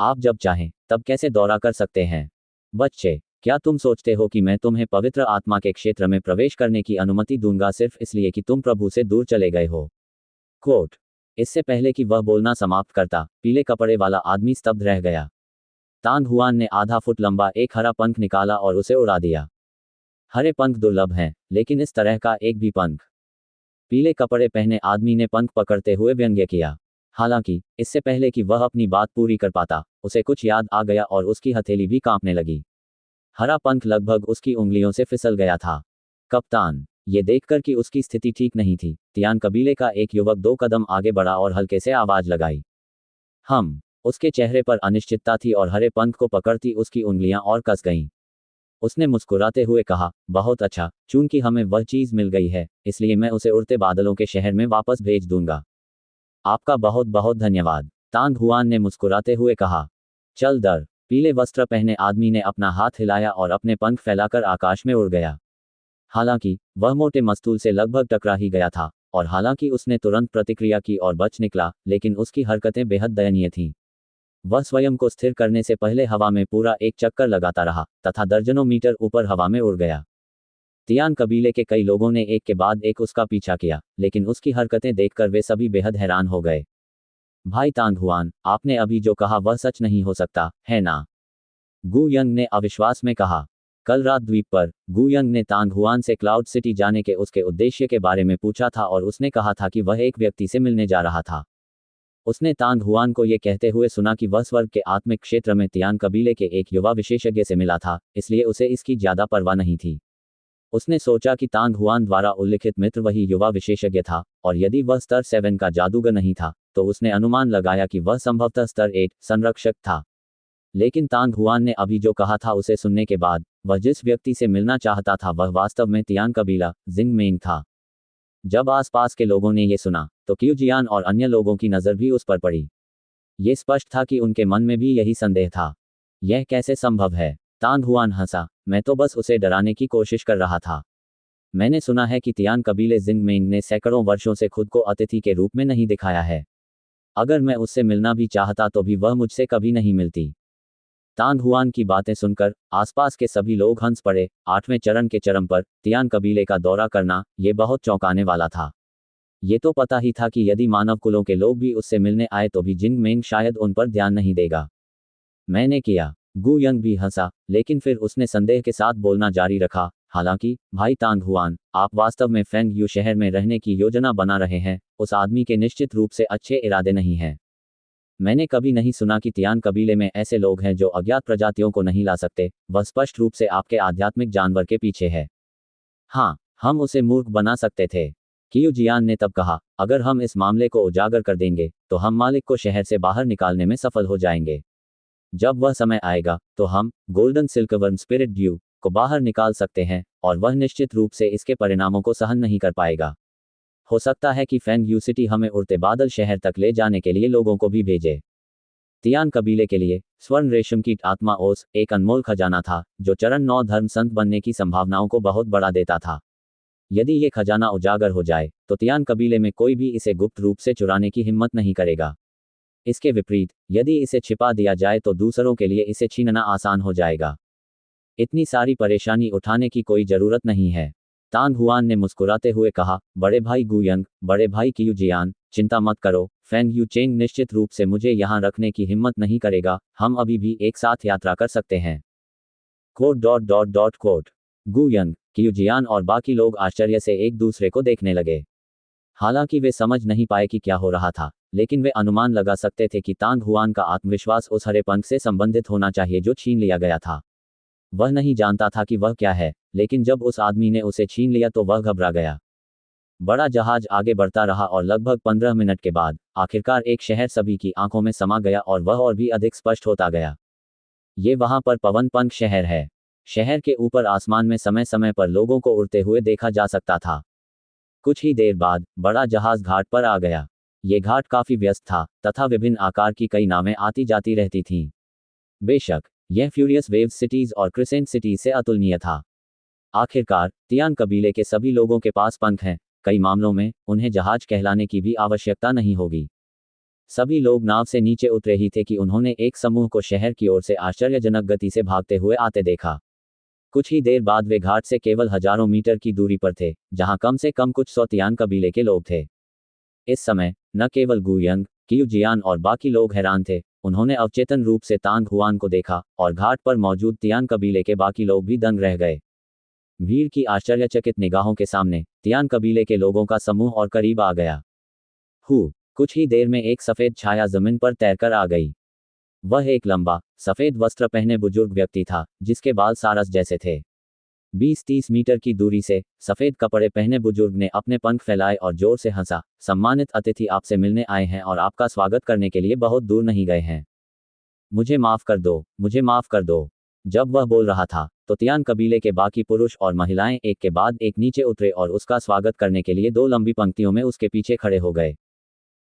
आप जब चाहें तब कैसे दौरा कर सकते हैं? बच्चे, क्या तुम सोचते हो कि मैं तुम्हें पवित्र आत्मा के क्षेत्र में प्रवेश करने की अनुमति दूंगा सिर्फ इसलिए कि तुम प्रभु से दूर चले गए हो? कोट। इससे पहले कि वह बोलना समाप्त करता, पीले कपड़े वाला आदमी स्तब्ध रह गया। तांग हुआन ने आधा फुट लंबा एक हरा पंख निकाला और उसे उड़ा दिया। हरे पंख दुर्लभ हैं, लेकिन इस तरह का एक भी पंख। पीले कपड़े पहने आदमी ने पंख पकड़ते हुए व्यंग्य किया। हालांकि इससे पहले कि वह अपनी बात पूरी कर पाता, उसे कुछ याद आ गया और उसकी हथेली भी कांपने लगी। हरा पंख लगभग उसकी उंगलियों से फिसल गया था। कप्तान। ये देखकर कि उसकी स्थिति ठीक नहीं थी, तियान कबीले का एक युवक 2 कदम आगे बढ़ा और हल्के से आवाज लगाई। उसके चेहरे पर अनिश्चितता थी और हरे पंख को पकड़ती उसकी उंगलियां और कस गईं। उसने मुस्कुराते हुए कहा, बहुत अच्छा, चूंकि हमें वह चीज मिल गई है, इसलिए मैं उसे उड़ते बादलों के शहर में वापस भेज दूंगा। आपका बहुत बहुत धन्यवाद, तांग हुआन ने मुस्कुराते हुए कहा। चल दर। पीले वस्त्र पहने आदमी ने अपना हाथ हिलाया और अपने पंख फैलाकर आकाश में उड़ गया। हालांकि वह मोटे मस्तूल से लगभग टकरा ही गया था और हालांकि उसने तुरंत प्रतिक्रिया की और बच निकला, लेकिन उसकी हरकतें बेहद दयनीय थीं। वह स्वयं को स्थिर करने से पहले हवा में पूरा एक चक्कर लगाता रहा तथा दर्जनों मीटर ऊपर हवा में उड़ गया। तियान कबीले के कई लोगों ने एक के बाद एक उसका पीछा किया, लेकिन उसकी हरकतें देखकर वे सभी बेहद हैरान हो गए। भाई तांग हुआन, आपने अभी जो कहा वह सच नहीं हो सकता, है ना? गु यंग ने अविश्वास में कहा। कल रात द्वीप पर गु यंग ने तांग हुआन से क्लाउड सिटी जाने के उसके उद्देश्य के बारे में पूछा था और उसने कहा था कि वह एक व्यक्ति से मिलने जा रहा था। उसने तांग हुआन को यह कहते हुए सुना कि वह स्वर्ग के आत्मिक क्षेत्र में तियान कबीले के एक युवा विशेषज्ञ से मिला था, इसलिए उसे इसकी ज्यादा परवाह नहीं थी। उसने सोचा कि तांग हुआन द्वारा उल्लिखित मित्र वही युवा विशेषज्ञ था, और यदि वह स्तर 7 का जादूगर नहीं था, तो उसने अनुमान लगाया कि वह संभवतः स्तर 8 संरक्षक था। लेकिन तांग हुआन ने अभी जो कहा था उसे सुनने के बाद, वह जिस व्यक्ति से मिलना चाहता था वह वास्तव में तियान कबीला जिंग मेंग था। जब आसपास के लोगों ने ये सुना, तो क्यू जियान और अन्य लोगों की नज़र भी उस पर पड़ी। ये स्पष्ट था कि उनके मन में भी यही संदेह था। यह कैसे संभव है? तांग हुआन हंसा, मैं तो बस उसे डराने की कोशिश कर रहा था। मैंने सुना है कि तियान कबीले जिंग मेंग ने सैकड़ों वर्षों से खुद को अतिथि के रूप में नहीं दिखाया है। अगर मैं उससे मिलना भी चाहता तो भी वह मुझसे कभी नहीं मिलती। तांग हुआन की बातें सुनकर आसपास के सभी लोग हंस पड़े। 8वें चरण के चरम पर तियान कबीले का दौरा करना, ये बहुत चौंकाने वाला था। ये तो पता ही था कि यदि मानव कुलों के लोग भी उससे मिलने आए तो भी जिंग मेंग शायद उन पर ध्यान नहीं देगा। मैंने किया। गु यंग भी हंसा, लेकिन फिर उसने संदेह के साथ बोलना जारी रखा, हालांकि भाई तांग हुआन, आप वास्तव में फेंग यू शहर में रहने की योजना बना रहे हैं। उस आदमी के निश्चित रूप से अच्छे इरादे नहीं हैं। मैंने कभी नहीं सुना कि तियान कबीले में ऐसे लोग हैं जो अज्ञात प्रजातियों को नहीं ला सकते। वह स्पष्ट रूप से आपके आध्यात्मिक जानवर के पीछे है। हाँ, हम उसे मूर्ख बना सकते थे, कियू जियान ने तब कहा। अगर हम इस मामले को उजागर कर देंगे तो हम मालिक को शहर से बाहर निकालने में सफल हो जाएंगे। जब वह समय आएगा तो हम गोल्डन सिल्कवर्म स्पिरिट ड्यू को बाहर निकाल सकते हैं, और वह निश्चित रूप से इसके परिणामों को सहन नहीं कर पाएगा। हो सकता है कि फेंग यू सिटी हमें उड़ते बादल शहर तक ले जाने के लिए लोगों को भी भेजे। तियान कबीले के लिए स्वर्ण रेशम की आत्मा ओस एक अनमोल खजाना था, जो चरण 9 धर्म संत बनने की संभावनाओं को बहुत बढ़ा देता था। यदि ये खजाना उजागर हो जाए तो तियान कबीले में कोई भी इसे गुप्त रूप से चुराने की हिम्मत नहीं करेगा। इसके विपरीत, यदि इसे छिपा दिया जाए तो दूसरों के लिए इसे छीनना आसान हो जाएगा। इतनी सारी परेशानी उठाने की कोई जरूरत नहीं है। तांग हुआन ने मुस्कुराते हुए कहा, बड़े भाई गुयंग, बड़े भाई कियू जियान, चिंता मत करो। फेंग यू चेंग निश्चित रूप से मुझे यहाँ रखने की हिम्मत नहीं करेगा। हम अभी भी एक साथ यात्रा कर सकते हैं। कोट। गुयंग, कियू जियान और बाकी लोग आश्चर्य से एक दूसरे को देखने लगे। हालांकि वे समझ नहीं पाए कि क्या हो रहा था, लेकिन वे अनुमान लगा सकते थे कि तांग हुआन का आत्मविश्वास उस हरे पंख से संबंधित होना चाहिए जो छीन लिया गया था। वह नहीं जानता था कि वह क्या है, लेकिन जब उस आदमी ने उसे छीन लिया तो वह घबरा गया। बड़ा जहाज आगे बढ़ता रहा और लगभग 15 मिनट के बाद आखिरकार एक शहर सभी की आंखों में समा गया, और वह और भी अधिक स्पष्ट होता गया। ये वहां पर पवन पंख शहर है। शहर के ऊपर आसमान में समय समय पर लोगों को उड़ते हुए देखा जा सकता था। कुछ ही देर बाद बड़ा जहाज घाट पर आ गया। ये घाट काफी व्यस्त था तथा विभिन्न आकार की कई नावें आती जाती रहती थीं। बेशक यह फ्यूरियस वेव्स सिटीज और क्रिसेंट सिटीज से अतुलनीय था। आखिरकार तियान कबीले के सभी लोगों के पास पंख हैं। कई मामलों में उन्हें जहाज कहलाने की भी आवश्यकता नहीं होगी। सभी लोग नाव से नीचे उतरे ही थे कि उन्होंने एक समूह को शहर की ओर से आश्चर्यजनक गति से भागते हुए आते देखा। कुछ ही देर बाद वे घाट से केवल हजारों मीटर की दूरी पर थे, जहां कम से कम कुछ 100 तियान कबीले के लोग थे। इस समय न केवल गुयंग, कियू जियान और बाकी लोग हैरान थे, उन्होंने अवचेतन रूप से तांग हुआन को देखा, और घाट पर मौजूद तियान कबीले के बाकी लोग भी दंग रह गए। भीड़ की आश्चर्यचकित निगाहों के सामने तियान कबीले के लोगों का समूह और करीब आ गया। कुछ ही देर में एक सफेद छाया जमीन पर तैरकर आ गई। वह एक लंबा सफेद वस्त्र पहने बुजुर्ग व्यक्ति था, जिसके बाल सारस जैसे थे। 20-30 मीटर की दूरी से सफेद कपड़े पहने बुजुर्ग ने अपने पंख फैलाए और जोर से हंसा। सम्मानित अतिथि आपसे मिलने आए हैं और आपका स्वागत करने के लिए बहुत दूर नहीं गए हैं। मुझे माफ कर दो, मुझे माफ कर दो। जब वह बोल रहा था तो तियान कबीले के बाकी पुरुष और महिलाएं एक के बाद एक नीचे उतरे और उसका स्वागत करने के लिए 2 लंबी पंक्तियों में उसके पीछे खड़े हो गए।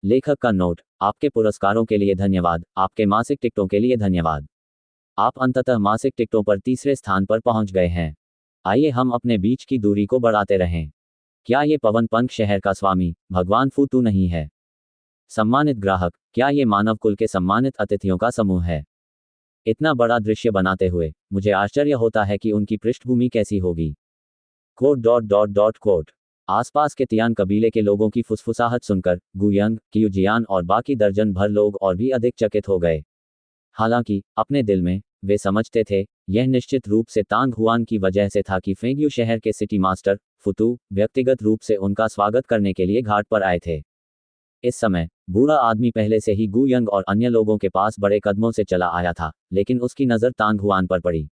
लेखक का नोट, आपके पुरस्कारों के लिए धन्यवाद, आपके मासिक टिकटों के लिए धन्यवाद। आप अंततः मासिक टिकटों पर तीसरे स्थान पर पहुंच गए हैं। आइए हम अपने बीच की दूरी को बढ़ाते रहें। क्या ये पवन पंख शहर का स्वामी भगवान फूतू नहीं है? सम्मानित ग्राहक, क्या ये मानव कुल के सम्मानित अतिथियों का समूह है? इतना बड़ा दृश्य बनाते हुए मुझे आश्चर्य होता है कि उनकी पृष्ठभूमि कैसी होगी। कोट। आसपास के तियान कबीले के लोगों की फुसफुसाहट सुनकर गुयंग, कियू जियान और बाकी दर्जन भर लोग और भी अधिक चकित हो गए। हालांकि अपने दिल में वे समझते थे, यह निश्चित रूप से तांग हुआन की वजह से था कि फेंगयू शहर के सिटी मास्टर फुतू व्यक्तिगत रूप से उनका स्वागत करने के लिए घाट पर आए थे। इस समय बूढ़ा आदमी पहले से ही गुयंग और अन्य लोगों के पास बड़े कदमों से चला आया था, लेकिन उसकी नज़र तांग हुआन पर पड़ी।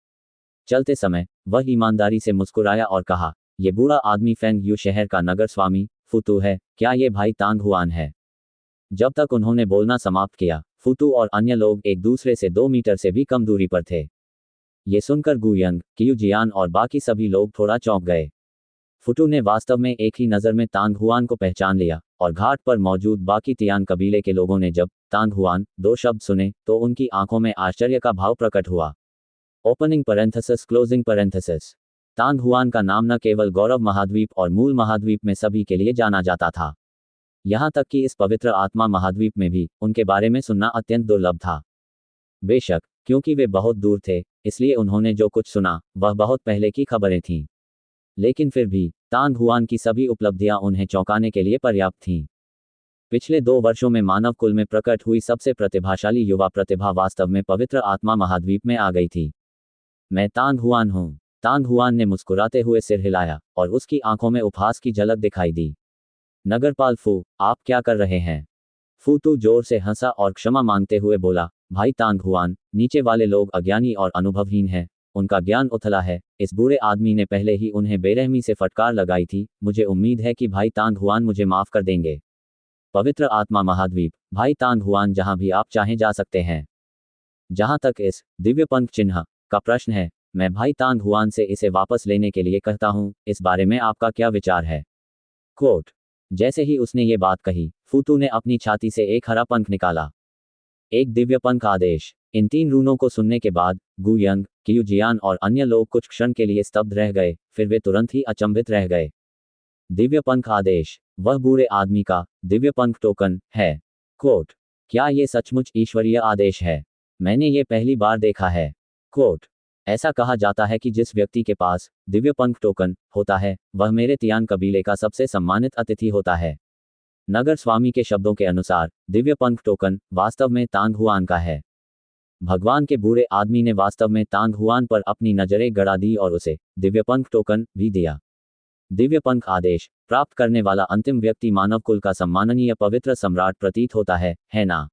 चलते समय वह ईमानदारी से मुस्कुराया और कहा, ये बूढ़ा आदमी फेंग यू शहर का नगर स्वामी फुतू है, क्या ये भाई तांग हुआन है? जब तक उन्होंने बोलना समाप्त किया, फुतू और अन्य लोग एक दूसरे से 2 मीटर से भी कम दूरी पर थे। ये सुनकर गुयंग, कियू जियान और बाकी सभी लोग थोड़ा चौंक गए। फुटू ने वास्तव में एक ही नज़र में तांग हुआन को पहचान लिया, और घाट पर मौजूद बाकी तियान कबीले के लोगों ने जब तांग हुआन 2 शब्द सुने तो उनकी आंखों में आश्चर्य का भाव प्रकट हुआ। Opening parenthesis closing parenthesis. Tang Huan का नाम न केवल गौरव महाद्वीप और मूल महाद्वीप में सभी के लिए जाना जाता था, यहाँ तक कि इस पवित्र आत्मा महाद्वीप में भी उनके बारे में सुनना अत्यंत दुर्लभ था। बेशक, क्योंकि वे बहुत दूर थे, इसलिए उन्होंने जो कुछ सुना वह बहुत पहले की खबरें थीं। लेकिन फिर भी तांग हुआन की सभी उपलब्धियां उन्हें चौंकाने के लिए पर्याप्त थीं। पिछले 2 वर्षों में मानव कुल में प्रकट हुई सबसे प्रतिभाशाली युवा प्रतिभा वास्तव में पवित्र आत्मा महाद्वीप में आ गई थी। मैं तांग हुआन हूँ। तांग हुआन ने मुस्कुराते हुए सिर हिलाया और उसकी आंखों में उपहास की झलक दिखाई दी। नगरपाल फू, आप क्या कर रहे हैं? फूतू जोर से हंसा और क्षमा मांगते हुए बोला, भाई तांग हुआन, नीचे वाले लोग अज्ञानी और अनुभवहीन हैं, उनका ज्ञान उथला है। इस बूढ़े आदमी ने पहले ही उन्हें बेरहमी से फटकार लगाई थी। मुझे उम्मीद है कि भाई तांग हुआन मुझे माफ कर देंगे। पवित्र आत्मा महाद्वीप, भाई तांग हुआन, जहां भी आप चाहें जा सकते हैं। जहां तक इस दिव्य पंख चिन्ह का प्रश्न है, मैं भाई तांग हुआन से इसे वापस लेने के लिए कहता हूं, इस बारे में आपका क्या विचार है? कोट। जैसे ही उसने ये बात कही, फूतू ने अपनी छाती से एक हरा पंख निकाला। एक दिव्य पंख आदेश। इन 3 रूनों को सुनने के बाद गुयंग, कियू जियान और अन्य लोग कुछ क्षण के लिए स्तब्ध रह गए, फिर वे तुरंत ही अचंभित रह गए। दिव्य पंख आदेश, वह बूढ़े आदमी का दिव्य पंख टोकन है। कोट। क्या ये सचमुच ईश्वरीय आदेश है? मैंने ये पहली बार देखा है। कोट। ऐसा कहा जाता है कि जिस व्यक्ति के पास दिव्य पंख टोकन होता है, वह मेरे तियान कबीले का सबसे सम्मानित अतिथि होता है। नगर स्वामी के शब्दों के अनुसार दिव्य पंख टोकन वास्तव में तांग हुआन का है। भगवान के बूढ़े आदमी ने वास्तव में तांग हुआन पर अपनी नजरें गड़ा दी और उसे दिव्य पंख टोकन भी दिया। दिव्य पंख आदेश प्राप्त करने वाला अंतिम व्यक्ति मानव कुल का सम्माननीय पवित्र सम्राट प्रतीत होता है ना?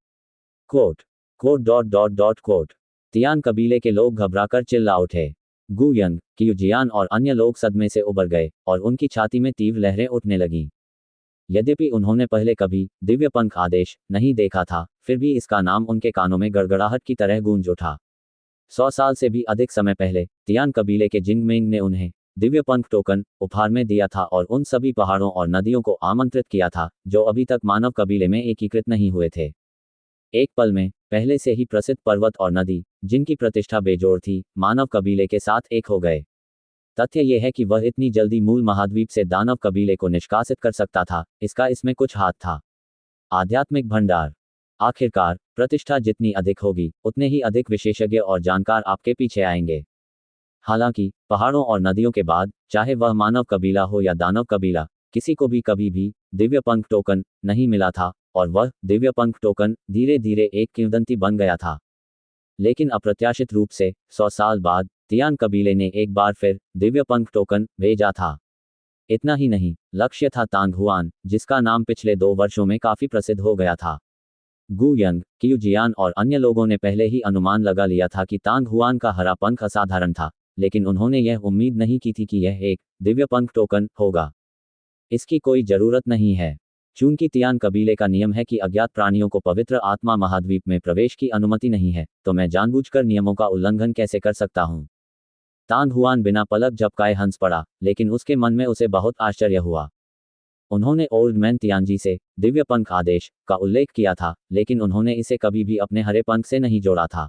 कोट। कोट। तियान कबीले के लोग घबराकर चिल्ला उठे। गुयंग, कियू जियान और अन्य लोग सदमे से उबर गए और उनकी छाती में तीव्र लहरें उठने लगीं। यद्यपि उन्होंने पहले कभी दिव्य पंख आदेश नहीं देखा था, फिर भी इसका नाम उनके कानों में गड़गड़ाहट की तरह गूंज उठा। 100 साल से भी अधिक समय पहले तियान कबीले के जिंगमेंग ने उन्हें दिव्य पंख टोकन उपहार में दिया था और उन सभी पहाड़ों और नदियों को आमंत्रित किया था जो अभी तक मानव कबीले में एकीकृत नहीं हुए थे। एक पल में पहले से ही प्रसिद्ध पर्वत और नदी, जिनकी प्रतिष्ठा बेजोड़ थी, मानव कबीले के साथ एक हो गए। तथ्य यह है कि वह इतनी जल्दी मूल महाद्वीप से दानव कबीले को निष्कासित कर सकता था, इसका इसमें कुछ हाथ था। आध्यात्मिक भंडार। आखिरकार प्रतिष्ठा जितनी अधिक होगी, उतने ही अधिक विशेषज्ञ और जानकार आपके पीछे आएंगे। हालांकि पहाड़ों और नदियों के बाद, चाहे वह मानव कबीला हो या दानव कबीला, किसी को भी कभी भी दिव्य पंख टोकन नहीं मिला था, और वह दिव्य पंख टोकन धीरे धीरे एक किंवदंती बन गया था। लेकिन अप्रत्याशित रूप से 100 साल बाद तियान कबीले ने एक बार फिर दिव्य पंख टोकन भेजा था। इतना ही नहीं, लक्ष्य था तांग हुआन, जिसका नाम पिछले 2 वर्षों में काफी प्रसिद्ध हो गया था। गुयंग, कियू जियान और अन्य लोगों ने पहले ही अनुमान लगा लिया था कि तांग हुआन का हरा पंख असाधारण था, लेकिन उन्होंने यह उम्मीद नहीं की थी कि यह एक दिव्य पंख टोकन होगा। इसकी कोई जरूरत नहीं है। चूंकि तियान कबीले का नियम है कि अज्ञात प्राणियों को पवित्र आत्मा महाद्वीप में प्रवेश की अनुमति नहीं है, तो मैं जानबूझकर नियमों का उल्लंघन कैसे कर सकता हूं? तांग हुआन बिना पलक झपकाए हंस पड़ा, लेकिन उसके मन में उसे बहुत आश्चर्य हुआ। उन्होंने ओल्ड मैन तियानजी से दिव्य पंख आदेश का उल्लेख किया था, लेकिन उन्होंने इसे कभी भी अपने हरे पंख से नहीं जोड़ा था।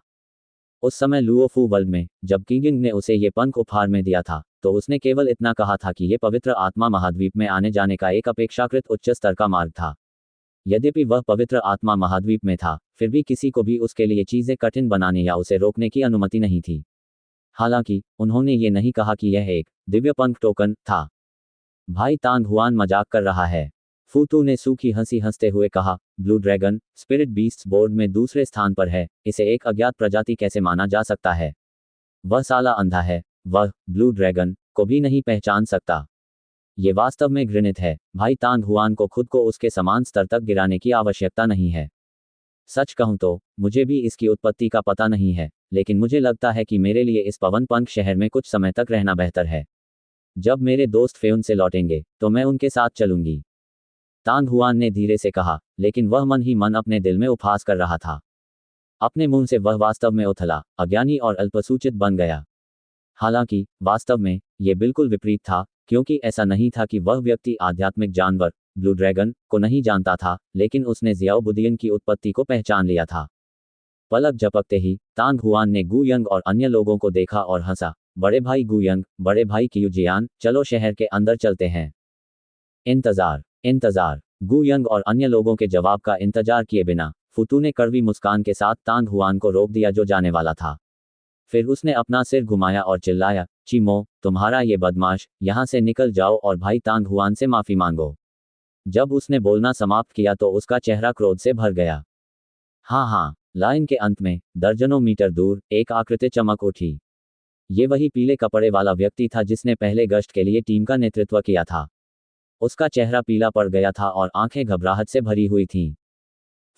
उस समय लुओफू वर्ल्ड में जब किंगिंग ने उसे ये पंख उपहार में दिया था, तो उसने केवल इतना कहा था कि ये पवित्र आत्मा महाद्वीप में आने जाने का एक अपेक्षाकृत उच्च स्तर का मार्ग था। यद्यपि वह पवित्र आत्मा महाद्वीप में था, फिर भी किसी को भी उसके लिए चीजें कठिन बनाने या उसे रोकने की अनुमति नहीं थी। हालांकि उन्होंने ये नहीं कहा कि यह एक दिव्य पंख टोकन था। भाई तांग हुआन मजाक कर रहा है। फूतू ने सूखी हंसी हंसते हुए कहा, blue dragon spirit beasts board में दूसरे स्थान पर है, इसे एक अज्ञात प्रजाति कैसे माना जा सकता है? वह साला अंधा है, वह ब्लू ड्रैगन को भी नहीं पहचान सकता। ये वास्तव में घृणित है। भाई तांग हुआन को खुद को उसके समान स्तर तक गिराने की आवश्यकता नहीं है। सच कहूं तो मुझे भी इसकी उत्पत्ति का पता नहीं है, लेकिन मुझे लगता है कि मेरे लिए इस पवन पंख शहर में कुछ समय तक रहना बेहतर है। जब मेरे दोस्त फेउन से लौटेंगे तो मैं उनके साथ चलूंगी। तांग हुआन ने धीरे से कहा, लेकिन वह मन ही मन अपने दिल में उपहास कर रहा था। अपने मुंह से वह वास्तव में उथला, अज्ञानी और अल्पसूचित बन गया। हालांकि वास्तव में यह बिल्कुल विपरीत था, क्योंकि ऐसा नहीं था कि वह व्यक्ति आध्यात्मिक जानवर ब्लू ड्रैगन को नहीं जानता था, लेकिन उसने जियाओ बुदियन की उत्पत्ति को पहचान लिया था। पलक झपकते ही तांग हुआन ने गु यंग और अन्य लोगों को देखा और हंसा। बड़े भाई गु यंग, बड़े भाई कियूजियान, चलो शहर के अंदर चलते हैं। इंतजार इंतजार। गु यंग और अन्य लोगों के जवाब का इंतजार किए बिना फुतू ने कड़वी मुस्कान के साथ तांग हुआन को रोक दिया जो जाने वाला था। फिर उसने अपना सिर घुमाया और चिल्लाया, चीमो, तुम्हारा ये बदमाश, यहाँ से निकल जाओ और भाई तांग हुआन से माफी मांगो। जब उसने बोलना समाप्त किया तो उसका चेहरा क्रोध से भर गया। हाँ, लाइन के अंत में दर्जनों मीटर दूर एक आकृति चमक उठी। ये वही पीले कपड़े वाला व्यक्ति था जिसने पहले गश्त के लिए टीम का नेतृत्व किया था। उसका चेहरा पीला पड़ गया था और आंखें घबराहट से भरी हुई थीं।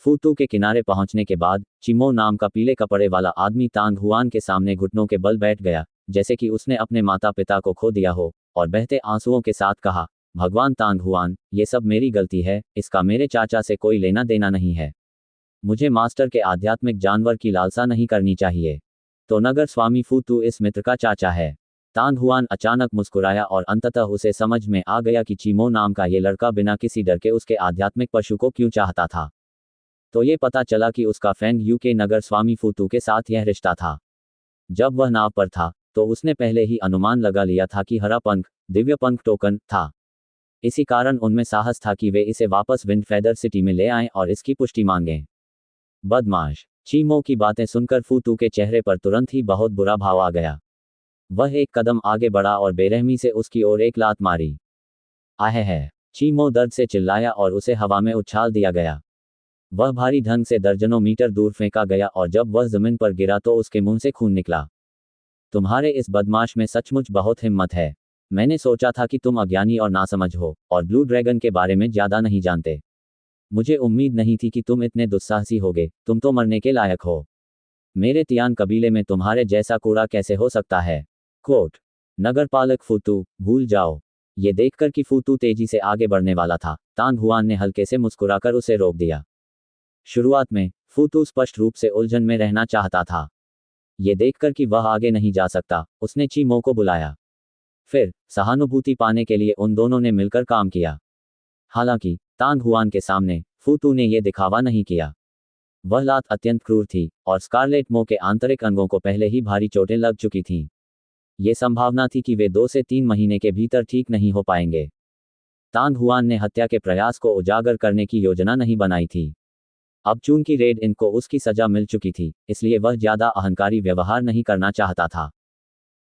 फूतू के किनारे पहुंचने के बाद चिमो नाम का पीले कपड़े वाला आदमी तांग हुआन के सामने घुटनों के बल बैठ गया, जैसे कि उसने अपने माता पिता को खो दिया हो, और बहते आंसुओं के साथ कहा, भगवान तांग हुआन, ये सब मेरी गलती है, इसका मेरे चाचा से कोई लेना देना नहीं है। मुझे मास्टर के आध्यात्मिक जानवर की लालसा नहीं करनी चाहिए। तो नगर स्वामी फूतू इस मित्र का चाचा है। तांग हुआन अचानक मुस्कुराया और अंततः उसे समझ में आ गया कि चीमो नाम का ये लड़का बिना किसी डर के उसके आध्यात्मिक पशु को क्यों चाहता था। तो ये पता चला कि उसका फेंग यू के नगर स्वामी फूतू के साथ यह रिश्ता था। जब वह नाव पर था तो उसने पहले ही अनुमान लगा लिया था कि हरा पंख दिव्य पंख टोकन था। इसी कारण उनमें साहस था कि वे इसे वापस विंड फेदर सिटी में ले आएं और इसकी पुष्टि मांगें। बदमाश। चीमो की बातें सुनकर फूतू के चेहरे पर तुरंत ही बहुत बुरा भाव आ गया। वह एक कदम आगे बढ़ा और बेरहमी से उसकी ओर एक लात मारी। आहे! चीमो दर्द से चिल्लाया और उसे हवा में उछाल दिया गया। वह भारी ढंग से दर्जनों मीटर दूर फेंका गया और जब वह जमीन पर गिरा तो उसके मुंह से खून निकला। तुम्हारे इस बदमाश में सचमुच बहुत हिम्मत है। मैंने सोचा था कि तुम अज्ञानी और नासमझ हो और ब्लू ड्रैगन के बारे में ज्यादा नहीं जानते। मुझे उम्मीद नहीं थी कि तुम इतने दुस्साहसी होगे, तुम तो मरने के लायक हो। मेरे तियान कबीले में तुम्हारे जैसा कूड़ा कैसे हो सकता है। कोट। नगरपालक फूतू, भूल जाओ। ये देखकर कि फूतू तेजी से आगे बढ़ने वाला था, तांग हुआन ने हल्के से मुस्कुराकर उसे रोक दिया। शुरुआत में फूतू स्पष्ट रूप से उलझन में रहना चाहता था। ये देखकर कि वह आगे नहीं जा सकता, उसने चीमो को बुलाया। फिर सहानुभूति पाने के लिए उन दोनों ने मिलकर काम किया। हालांकि तांग हुआन के सामने फूतू ने यह दिखावा नहीं किया। वह लात अत्यंत क्रूर थी और स्कारलेट मो के आंतरिक अंगों को पहले ही भारी चोटें लग चुकी थीं। ये संभावना थी कि वे 2 से 3 महीने के भीतर ठीक नहीं हो पाएंगे। तांग हुआन ने हत्या के प्रयास को उजागर करने की योजना नहीं बनाई थी। अब चूंकि रेड इन को उसकी सजा मिल चुकी थी, इसलिए वह ज्यादा अहंकारी व्यवहार नहीं करना चाहता था।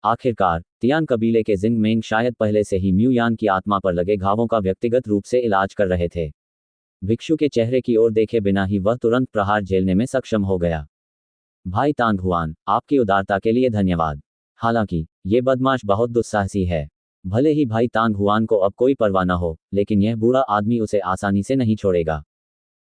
आखिरकार तियान कबीले के जिंग मेंग शायद पहले से ही म्यू यान की आत्मा पर लगे घावों का व्यक्तिगत रूप से इलाज कर रहे थे। भिक्षु के चेहरे की ओर देखे बिना ही वह तुरंत प्रहार झेलने में सक्षम हो गया। भाई तांग हुआन, आपकी उदारता के लिए धन्यवाद। हालांकि ये बदमाश बहुत दुस्साहसी है। भले ही भाई तांग हुआन को अब कोई परवाह न हो, लेकिन यह बूढ़ा आदमी उसे आसानी से नहीं छोड़ेगा।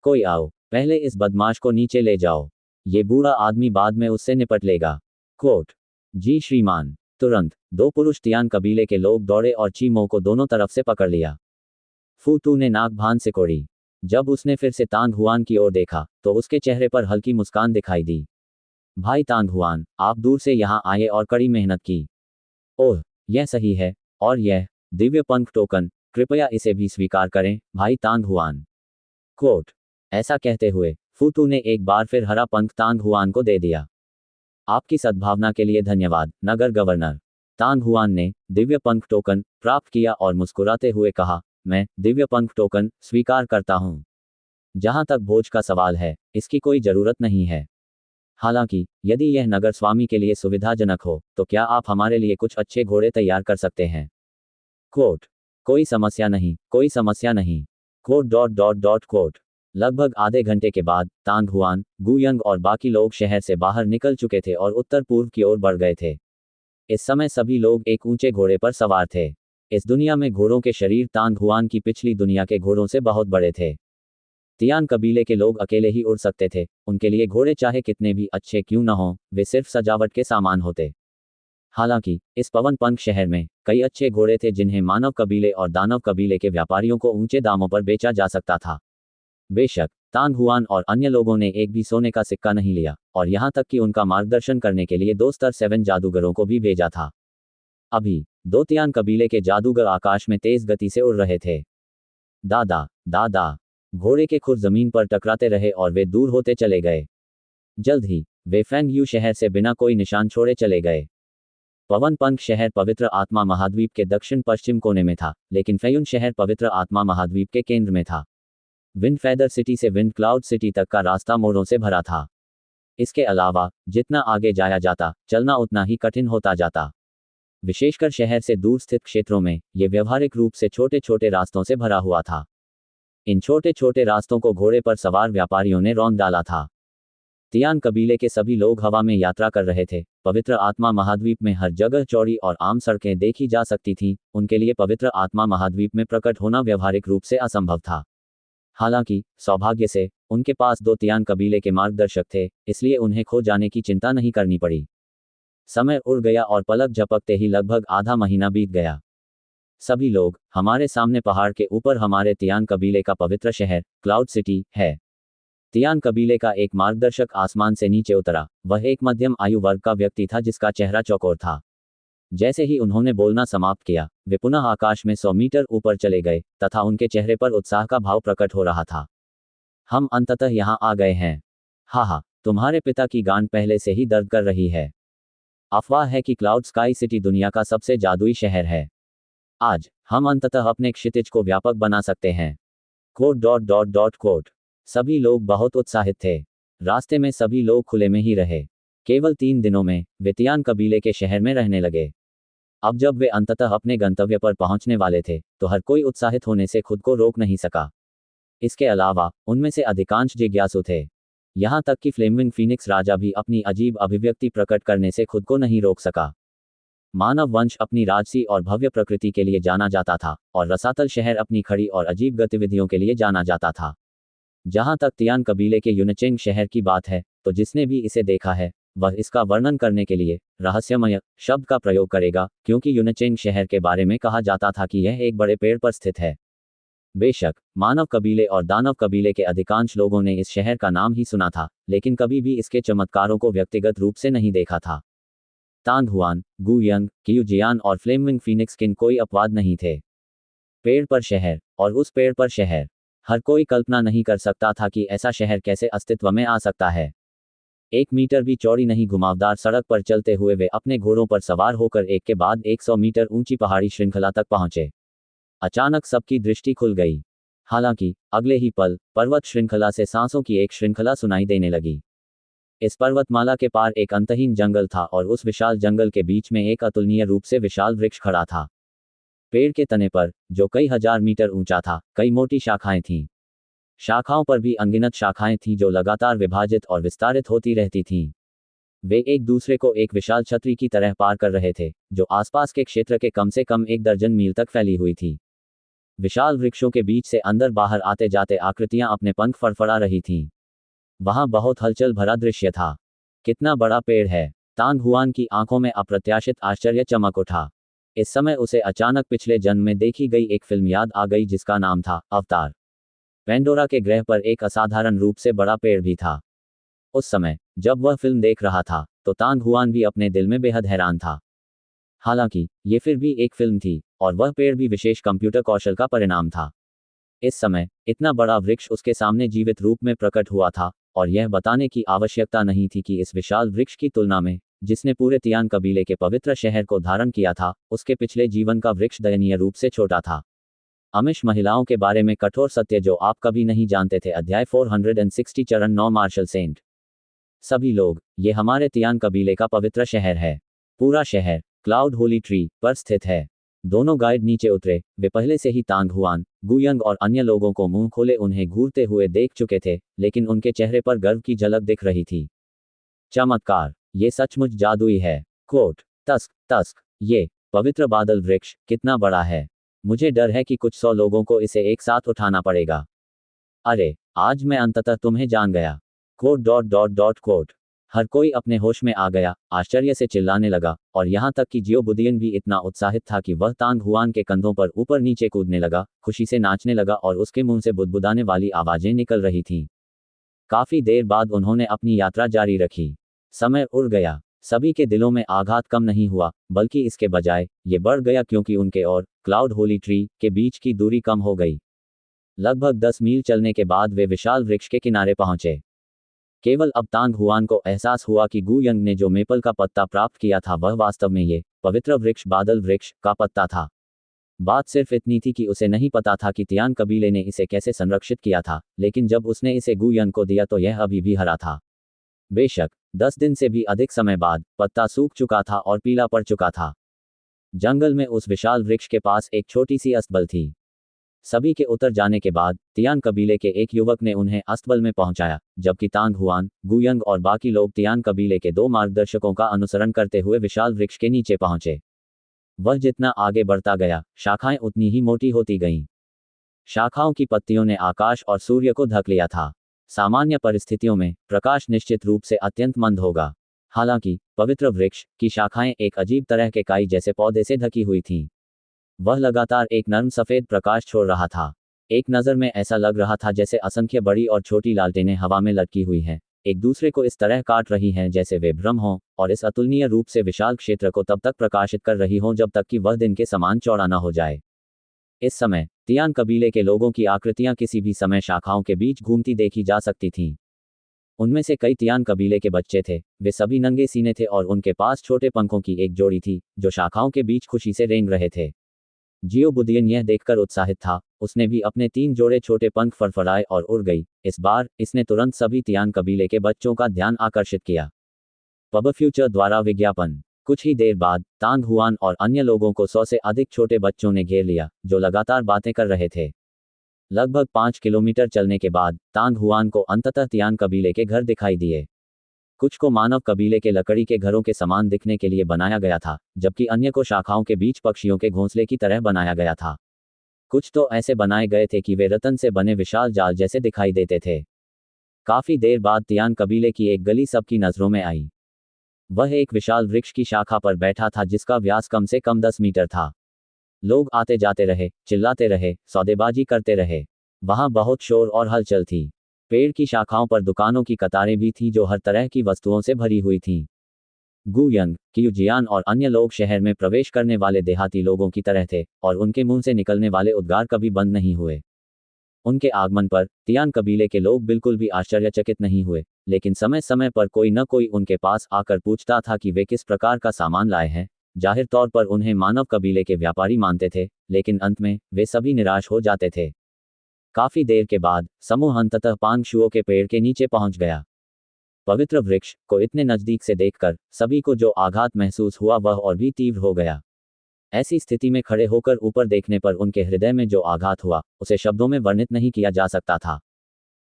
कोई आओ, पहले इस बदमाश को नीचे ले जाओ। ये बूढ़ा आदमी बाद में उससे निपट लेगा। कोट। जी श्रीमान। तुरंत 2 पुरुष तियान कबीले के लोग दौड़े और चीमो को दोनों तरफ से पकड़ लिया। फूतू ने नाक भान सिकोड़ी। जब उसने फिर से तांग हुआन की ओर देखा तो उसके चेहरे पर हल्की मुस्कान दिखाई दी। भाई तांग हुआन, आप दूर से यहाँ आए और कड़ी मेहनत की। ओह, यह सही है। और यह दिव्य पंख टोकन, कृपया इसे भी स्वीकार करें, भाई तांग हुआन। कोट। ऐसा कहते हुए फूतू ने एक बार फिर हरा पंख तांग हुआन को दे दिया। आपकी सद्भावना के लिए धन्यवाद, नगर गवर्नर। तांग हुआन ने दिव्य पंख टोकन प्राप्त किया और मुस्कुराते हुए कहा, मैं दिव्य पंख टोकन स्वीकार करता हूं। जहां तक भोज का सवाल है, इसकी कोई जरूरत नहीं है। हालांकि यदि यह नगर स्वामी के लिए सुविधाजनक हो तो क्या आप हमारे लिए कुछ अच्छे घोड़े तैयार कर सकते हैं। कोट। कोई समस्या नहीं, कोई समस्या नहीं। कोट। लगभग आधे घंटे के बाद तांग हुआन, गु यंग और बाकी लोग शहर से बाहर निकल चुके थे और उत्तर पूर्व की ओर बढ़ गए थे। इस समय सभी लोग एक ऊंचे घोड़े पर सवार थे। इस दुनिया में घोड़ों के शरीर तांग हुआन की पिछली दुनिया के घोड़ों से बहुत बड़े थे। तियान कबीले के लोग अकेले ही उड़ सकते थे, उनके लिए घोड़े चाहे कितने भी अच्छे क्यों न हों, वे सिर्फ सजावट के सामान होते। हालांकि इस पवन पंख शहर में कई अच्छे घोड़े थे जिन्हें मानव कबीले और दानव कबीले के व्यापारियों को ऊंचे दामों पर बेचा जा सकता था। बेशक तांग हुआन और अन्य लोगों ने एक भी सोने का सिक्का नहीं लिया, और यहाँ तक कि उनका मार्गदर्शन करने के लिए 2 स्तर 7 जादूगरों को भी भेजा था। अभी 2 तियान कबीले के जादूगर आकाश में तेज गति से उड़ रहे थे। दादा दादा, घोड़े के खुर जमीन पर टकराते रहे और वे दूर होते चले गए। जल्द ही वे फेंग यू शहर से बिना कोई निशान छोड़े चले गए। पवन पंख शहर पवित्र आत्मा महाद्वीप के दक्षिण पश्चिम कोने में था, लेकिन फेयुन शहर पवित्र आत्मा महाद्वीप के केंद्र में था। विंड फेदर सिटी से विंड क्लाउड सिटी तक का रास्ता मोड़ों से भरा था। इसके अलावा जितना आगे जाया जाता, चलना उतना ही कठिन होता जाता। विशेषकर शहर से दूर स्थित क्षेत्रों में ये व्यवहारिक रूप से छोटे छोटे रास्तों से भरा हुआ था। इन छोटे छोटे रास्तों को घोड़े पर सवार व्यापारियों ने रौंद डाला था। तियान कबीले के सभी लोग हवा में यात्रा कर रहे थे। पवित्र आत्मा महाद्वीप में हर जगह चौड़ी और आम सड़कें देखी जा सकती थीं, उनके लिए पवित्र आत्मा महाद्वीप में प्रकट होना व्यवहारिक रूप से असंभव था। हालांकि सौभाग्य से उनके पास 2 तियान कबीले के मार्गदर्शक थे, इसलिए उन्हें खो जाने की चिंता नहीं करनी पड़ी। समय उड़ गया और पलक झपकते ही लगभग आधा महीना बीत गया। सभी लोग, हमारे सामने पहाड़ के ऊपर हमारे तियान कबीले का पवित्र शहर क्लाउड सिटी है। तियान कबीले का एक मार्गदर्शक आसमान से नीचे उतरा। वह एक मध्यम आयु वर्ग का व्यक्ति था जिसका चेहरा चौकोर था। जैसे ही उन्होंने बोलना समाप्त किया, वे पुनः आकाश में 100 मीटर ऊपर चले गए तथा उनके चेहरे पर उत्साह का भाव प्रकट हो रहा था। हम अंततः यहाँ आ गए हैं। हा, तुम्हारे पिता की गांड पहले से ही दर्द कर रही है। अफवाह है कि क्लाउड स्काई सिटी दुनिया का सबसे जादुई शहर है। आज हम अंततः अपने क्षितिज को व्यापक बना सकते हैं। कोट। सभी लोग बहुत उत्साहित थे। रास्ते में सभी लोग खुले में ही रहे। केवल 3 दिनों में वे तियान कबीले के शहर में रहने लगे। अब जब वे अंततः अपने गंतव्य पर पहुंचने वाले थे, तो हर कोई उत्साहित होने से खुद को रोक नहीं सका। इसके अलावा उनमें से अधिकांश जिज्ञासु थे। यहाँ तक कि फ्लेमिंग फीनिक्स राजा भी अपनी अजीब अभिव्यक्ति प्रकट करने से खुद को नहीं रोक सका। मानव वंश अपनी राजसी और भव्य प्रकृति के लिए जाना जाता था, और रसातल शहर अपनी खड़ी और अजीब गतिविधियों के लिए जाना जाता था। जहाँ तक तियान कबीले के यूनचेंग शहर की बात है, तो जिसने भी इसे देखा है, वह इसका वर्णन करने के लिए रहस्यमय शब्द का प्रयोग करेगा, क्योंकि यूनचेंग शहर के बारे में कहा जाता था कि यह एक बड़े पेड़ पर स्थित है। बेशक मानव कबीले और दानव कबीले के अधिकांश लोगों ने इस शहर का नाम ही सुना था, लेकिन कभी भी इसके चमत्कारों को व्यक्तिगत रूप से नहीं देखा था। तांग हुआन, गुयंग, क्यूजियान और फ्लेमिंग फीनिक्स किन कोई अपवाद नहीं थे। पेड़ पर शहर, और उस पेड़ पर शहर। हर कोई कल्पना नहीं कर सकता था कि ऐसा शहर कैसे अस्तित्व में आ सकता है। 1 मीटर भी चौड़ी नहीं घुमावदार सड़क पर चलते हुए वे अपने घोड़ों पर सवार होकर एक के बाद 100 मीटर ऊंची पहाड़ी श्रृंखला तक पहुंचे। अचानक सबकी दृष्टि खुल गई। हालांकि अगले ही पल पर्वत श्रृंखला से सांसों की एक श्रृंखला सुनाई देने लगी। इस पर्वतमाला के पार एक अंतहीन जंगल था, और उस विशाल जंगल के बीच में एक अतुलनीय रूप से विशाल वृक्ष खड़ा था। पेड़ के तने पर, जो कई हजार मीटर ऊंचा था, कई मोटी शाखाएं थीं। शाखाओं पर भी अनगिनत शाखाएं थीं जो लगातार विभाजित और विस्तारित होती रहती थीं। वे एक दूसरे को एक विशाल छतरी की तरह पार कर रहे थे, जो आसपास के क्षेत्र के कम से कम 1 दर्जन मील तक फैली हुई थी। विशाल वृक्षों के बीच से अंदर बाहर आते जाते आकृतियां अपने पंख फड़फड़ा रही थीं। वहां बहुत हलचल भरा दृश्य था। कितना बड़ा पेड़ है! तांग हुआन की आंखों में अप्रत्याशित आश्चर्य चमक उठा। इस समय उसे अचानक पिछले जन्म में देखी गई एक फिल्म याद आ गई जिसका नाम था अवतार। पेंडोरा के ग्रह पर एक असाधारण रूप से बड़ा पेड़ भी था। उस समय जब वह फिल्म देख रहा था, तो तांग हुआन भी अपने दिल में बेहद हैरान था। हालांकि ये फिर भी एक फिल्म थी, और वह पेड़ भी विशेष कंप्यूटर कौशल का परिणाम था। इस समय इतना बड़ा वृक्ष उसके सामने जीवित रूप में प्रकट हुआ था, और यह बताने की आवश्यकता नहीं थी कि इस विशाल वृक्ष की तुलना में, जिसने पूरे तियान कबीले के पवित्र शहर को धारण किया था, उसके पिछले जीवन का वृक्ष दयनीय रूप से छोटा था। अमिश महिलाओं के बारे में कठोर सत्य जो आप कभी नहीं जानते थे। अध्याय 460 चरण 9 मार्शल सेंट। सभी लोग, ये हमारे तियान कबीले का पवित्र शहर है। पूरा शहर क्लाउड होली ट्री पर स्थित है। दोनों गाइड नीचे उतरे। वे पहले से ही तांग हुआन, गुयंग और अन्य लोगों को मुंह खोले उन्हें घूरते हुए देख चुके थे, लेकिन उनके चेहरे पर गर्व की झलक दिख रही थी। चमत्कार! ये सचमुच जादुई है। कोट। तस्क, ये पवित्र बादल वृक्ष कितना बड़ा है! मुझे डर है कि कुछ 100 लोगों को इसे एक साथ उठाना पड़ेगा। अरे, आज मैं अंततः तुम्हें जान गया। कोट। हर कोई अपने होश में आ गया, आश्चर्य से चिल्लाने लगा, और यहाँ तक कि जियो बुदियन भी इतना उत्साहित था कि वह तांग हुआन के कंधों पर ऊपर नीचे कूदने लगा, खुशी से नाचने लगा और उसके मुंह से बुदबुदाने वाली आवाजें निकल रही थीं। काफी देर बाद उन्होंने अपनी यात्रा जारी रखी। समय उड़ गया। सभी के दिलों में आघात कम नहीं हुआ, बल्कि इसके बजाय ये बढ़ गया, क्योंकि उनके और क्लाउड होली ट्री के बीच की दूरी कम हो गई। लगभग 10 मील चलने के बाद वे विशाल वृक्ष के किनारे पहुंचे। केवल अब तांग हुआन को एहसास हुआ कि गु यंग ने जो मेपल का पत्ता प्राप्त किया था वह वास्तव में ये पवित्र वृक्ष बादल वृक्ष का पत्ता था। बात सिर्फ इतनी थी कि उसे नहीं पता था कि तियान कबीले ने इसे कैसे संरक्षित किया था, लेकिन जब उसने इसे गु यंग को दिया तो यह अभी भी हरा था। बेशक 10 दिन से भी अधिक समय बाद पत्ता सूख चुका था और पीला पड़ चुका था। जंगल में उस विशाल वृक्ष के पास एक छोटी सी अस्तबल थी। सभी के उतर जाने के बाद तियान कबीले के एक युवक ने उन्हें अस्तबल में पहुंचाया, जबकि तांग हुआन, गुयंग और बाकी लोग तियान कबीले के 2 मार्गदर्शकों का अनुसरण करते हुए विशाल वृक्ष के नीचे पहुंचे। वह जितना आगे बढ़ता गया, शाखाएं उतनी ही मोटी होती गईं। शाखाओं की पत्तियों ने आकाश और सूर्य को ढक लिया था। सामान्य परिस्थितियों में प्रकाश निश्चित रूप से अत्यंत मंद होगा। हालांकि पवित्र वृक्ष की शाखाएं एक अजीब तरह के काई जैसे पौधे से ढकी हुई थीं। वह लगातार एक नर्म सफेद प्रकाश छोड़ रहा था। एक नज़र में ऐसा लग रहा था जैसे असंख्य बड़ी और छोटी लालटेनें हवा में लटकी हुई हैं, एक दूसरे को इस तरह काट रही हैं जैसे वे भ्रम हों, और इस अतुलनीय रूप से विशाल क्षेत्र को तब तक प्रकाशित कर रही हों जब तक कि वह दिन के समान चौड़ा न हो जाए। इस समय तियान कबीले के लोगों की आकृतियां किसी भी समय शाखाओं के बीच घूमती देखी जा सकती थीं। उनमें से कई तियान कबीले के बच्चे थे। वे सभी नंगे सीने थे और उनके पास छोटे पंखों की एक जोड़ी थी, जो शाखाओं के बीच खुशी से रेंग रहे थे। जियो बुदियन यह देखकर उत्साहित था। उसने भी अपने 3 जोड़े छोटे पंख फड़फड़ाए और उड़ गई। इस बार इसने तुरंत सभी तियान कबीले के बच्चों का ध्यान आकर्षित किया। पब फ्यूचर द्वारा विज्ञापन। कुछ ही देर बाद तांग हुआन और अन्य लोगों को 100 से अधिक छोटे बच्चों ने घेर लिया, जो लगातार बातें कर रहे थे। लगभग 5 किलोमीटर चलने के बाद तांग हुआन को अंततः तियान कबीले के घर दिखाई दिए। कुछ को मानव कबीले के लकड़ी के घरों के समान दिखने के लिए बनाया गया था, जबकि अन्य को शाखाओं के बीच पक्षियों के घोंसले की तरह बनाया गया था। कुछ तो ऐसे बनाए गए थे कि वे रतन से बने विशाल जाल जैसे दिखाई देते थे। काफी देर बाद तियान कबीले की एक गली सबकी नजरों में आई। वह एक विशाल वृक्ष की शाखा पर बैठा था जिसका व्यास कम से कम 10 मीटर था। लोग आते जाते रहे, चिल्लाते रहे, सौदेबाजी करते रहे। वहां बहुत शोर और हलचल थी। पेड़ की शाखाओं पर दुकानों की कतारें भी थीं जो हर तरह की वस्तुओं से भरी हुई थीं। गुयंग, क्यूजियान और अन्य लोग शहर में प्रवेश करने वाले देहाती लोगों की तरह थे, और उनके मुंह से निकलने वाले उद्गार कभी बंद नहीं हुए। उनके आगमन पर तियान कबीले के लोग बिल्कुल भी आश्चर्यचकित नहीं हुए, लेकिन समय समय पर कोई न कोई उनके पास आकर पूछता था कि वे किस प्रकार का सामान लाए हैं। जाहिर तौर पर उन्हें मानव कबीले के व्यापारी मानते थे, लेकिन अंत में वे सभी निराश हो जाते थे। काफी देर के बाद समूह अंततः पांग शुओ के पेड़ के नीचे पहुंच गया। पवित्र वृक्ष को इतने नजदीक से देखकर सभी को जो आघात महसूस हुआ वह और भी तीव्र हो गया। ऐसी स्थिति में खड़े होकर ऊपर देखने पर उनके हृदय में जो आघात हुआ उसे शब्दों में वर्णित नहीं किया जा सकता था।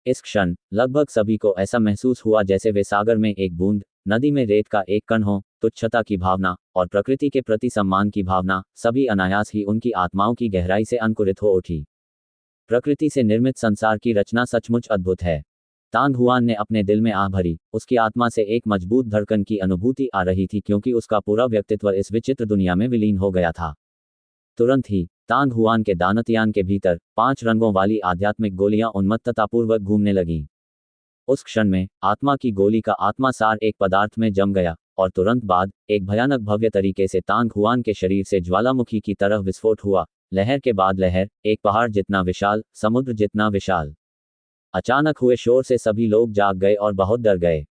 इस क्षण लगभग सभी को ऐसा महसूस हुआ जैसे वे सागर में एक बूंद, नदी में रेत का एक कण हो। तुच्छता की भावना और प्रकृति के प्रति सम्मान की भावना सभी अनायास ही उनकी आत्माओं की गहराई से अंकुरित हो उठी। प्रकृति से निर्मित संसार की रचना सचमुच अद्भुत है। तांग हुआन ने अपने दिल में आह भरी। उसकी आत्मा से एक मजबूत धड़कन की अनुभूति आ रही थी, क्योंकि उसका पूरा व्यक्तित्व इस विचित्र दुनिया में विलीन हो गया था। तुरंत ही तांग हुआन के दानतयान के भीतर 5 रंगों वाली आध्यात्मिक गोलियां उन्मत्ततापूर्वक घूमने लगीं। उस क्षण में आत्मा की गोली का आत्मा सार एक पदार्थ में जम गया, और तुरंत बाद एक भयानक भव्य तरीके से तांग हुआन के शरीर से ज्वालामुखी की तरह विस्फोट हुआ। लहर के बाद लहर, एक पहाड़ जितना विशाल, समुद्र जितना विशाल। अचानक हुए शोर से सभी लोग जाग गए और बहुत डर गए।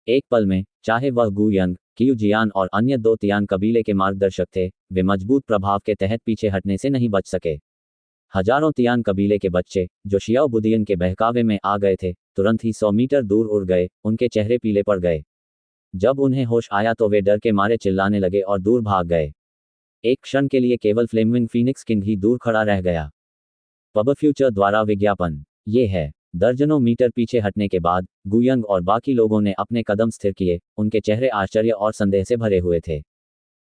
एक पल में, चाहे वह गुयंग, क्यूजियान और अन्य 2 तियान कबीले के मार्गदर्शक थे, वे मजबूत प्रभाव के तहत पीछे हटने से नहीं बच सके। हजारों तियान कबीले के बच्चे, जो शियाओ बुदियन के बहकावे में आ गए थे, तुरंत ही 100 मीटर दूर उड़ गए। उनके चेहरे पीले पड़ गए। जब उन्हें होश आया तो वे डर के मारे चिल्लाने लगे और दूर भाग गए। एक क्षण के लिए केवल फ्लेमिंग फीनिक्स किंग ही दूर खड़ा रह गया। पब फ्यूचर द्वारा विज्ञापन। ये है। दर्जनों मीटर पीछे हटने के बाद गुयंग और बाकी लोगों ने अपने कदम स्थिर किए। उनके चेहरे आश्चर्य और संदेह से भरे हुए थे।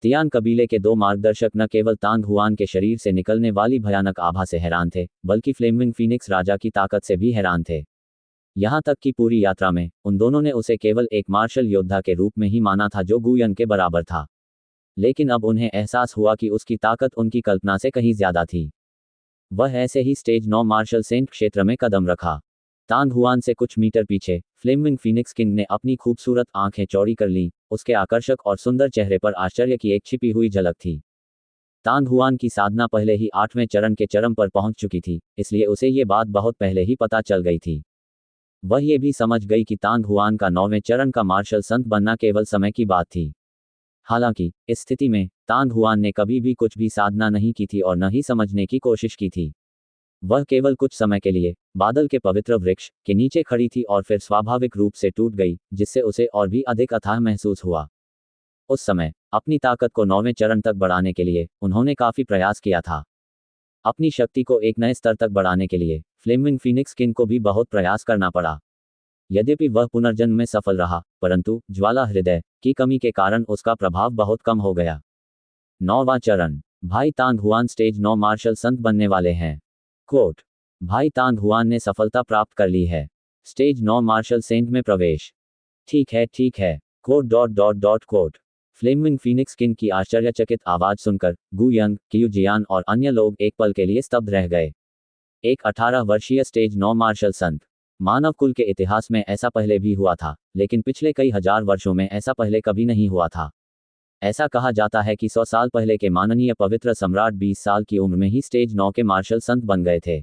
तियान कबीले के 2 मार्गदर्शक न केवल तांग हुआन के शरीर से निकलने वाली भयानक आभा से हैरान थे, बल्कि फ्लेमिंग फीनिक्स राजा की ताकत से भी हैरान थे। यहाँ तक कि पूरी यात्रा में उन दोनों ने उसे केवल एक मार्शल योद्धा के रूप में ही माना था जो गुयन के बराबर था। लेकिन अब उन्हें एहसास हुआ कि उसकी ताकत उनकी कल्पना से कहीं ज्यादा थी। वह ऐसे ही स्टेज 9 मार्शल सेंट क्षेत्र में कदम रखा। तांग हुआन से कुछ मीटर पीछे फ्लेमिंग फीनिक्स किंग ने अपनी खूबसूरत आंखें चौड़ी कर लीं। उसके आकर्षक और सुंदर चेहरे पर आश्चर्य की एक छिपी हुई झलक थी। तांग हुआन की साधना पहले ही 8वें चरण के चरम पर पहुंच चुकी थी, इसलिए उसे ये बात बहुत पहले ही पता चल गई थी। वह ये भी समझ गई कि तांग हुआन का 9वें चरण का मार्शल संत बनना केवल समय की बात थी। हालांकि इस स्थिति में तांग हुआन ने कभी भी कुछ भी साधना नहीं की थी और न ही समझने की कोशिश की थी। वह केवल कुछ समय के लिए बादल के पवित्र वृक्ष के नीचे खड़ी थी और फिर स्वाभाविक रूप से टूट गई, जिससे उसे और भी अधिक अथाह महसूस हुआ। उस समय अपनी ताकत को 9वें चरण तक बढ़ाने के लिए उन्होंने काफी प्रयास किया था। अपनी शक्ति को एक नए स्तर तक बढ़ाने के लिए फ्लेमिंग फीनिक्स किंग को भी बहुत प्रयास करना पड़ा। यद्यपि वह पुनर्जन्म में सफल रहा, परंतु ज्वाला हृदय की कमी के कारण उसका प्रभाव बहुत कम हो गया। 9वां चरण। भाई तांग हुआन स्टेज 9 मार्शल संत बनने वाले हैं। कोट। भाई तांग हुआन ने सफलता प्राप्त कर ली है। स्टेज 9 मार्शल सेंट में प्रवेश। ठीक है ठीक है। कोट। फ्लेमिंग फीनिक्स किंग की आश्चर्यचकित आवाज सुनकर गु यंग, क्यू जियान और अन्य लोग एक पल के लिए स्तब्ध रह गए। एक 18 वर्षीय स्टेज 9 मार्शल संत। मानव कुल के इतिहास में ऐसा पहले भी हुआ था, लेकिन पिछले कई हजार वर्षों में ऐसा पहले कभी नहीं हुआ था। ऐसा कहा जाता है कि 100 साल पहले के माननीय पवित्र सम्राट 20 साल की उम्र में ही स्टेज 9 के मार्शल संत बन गए थे।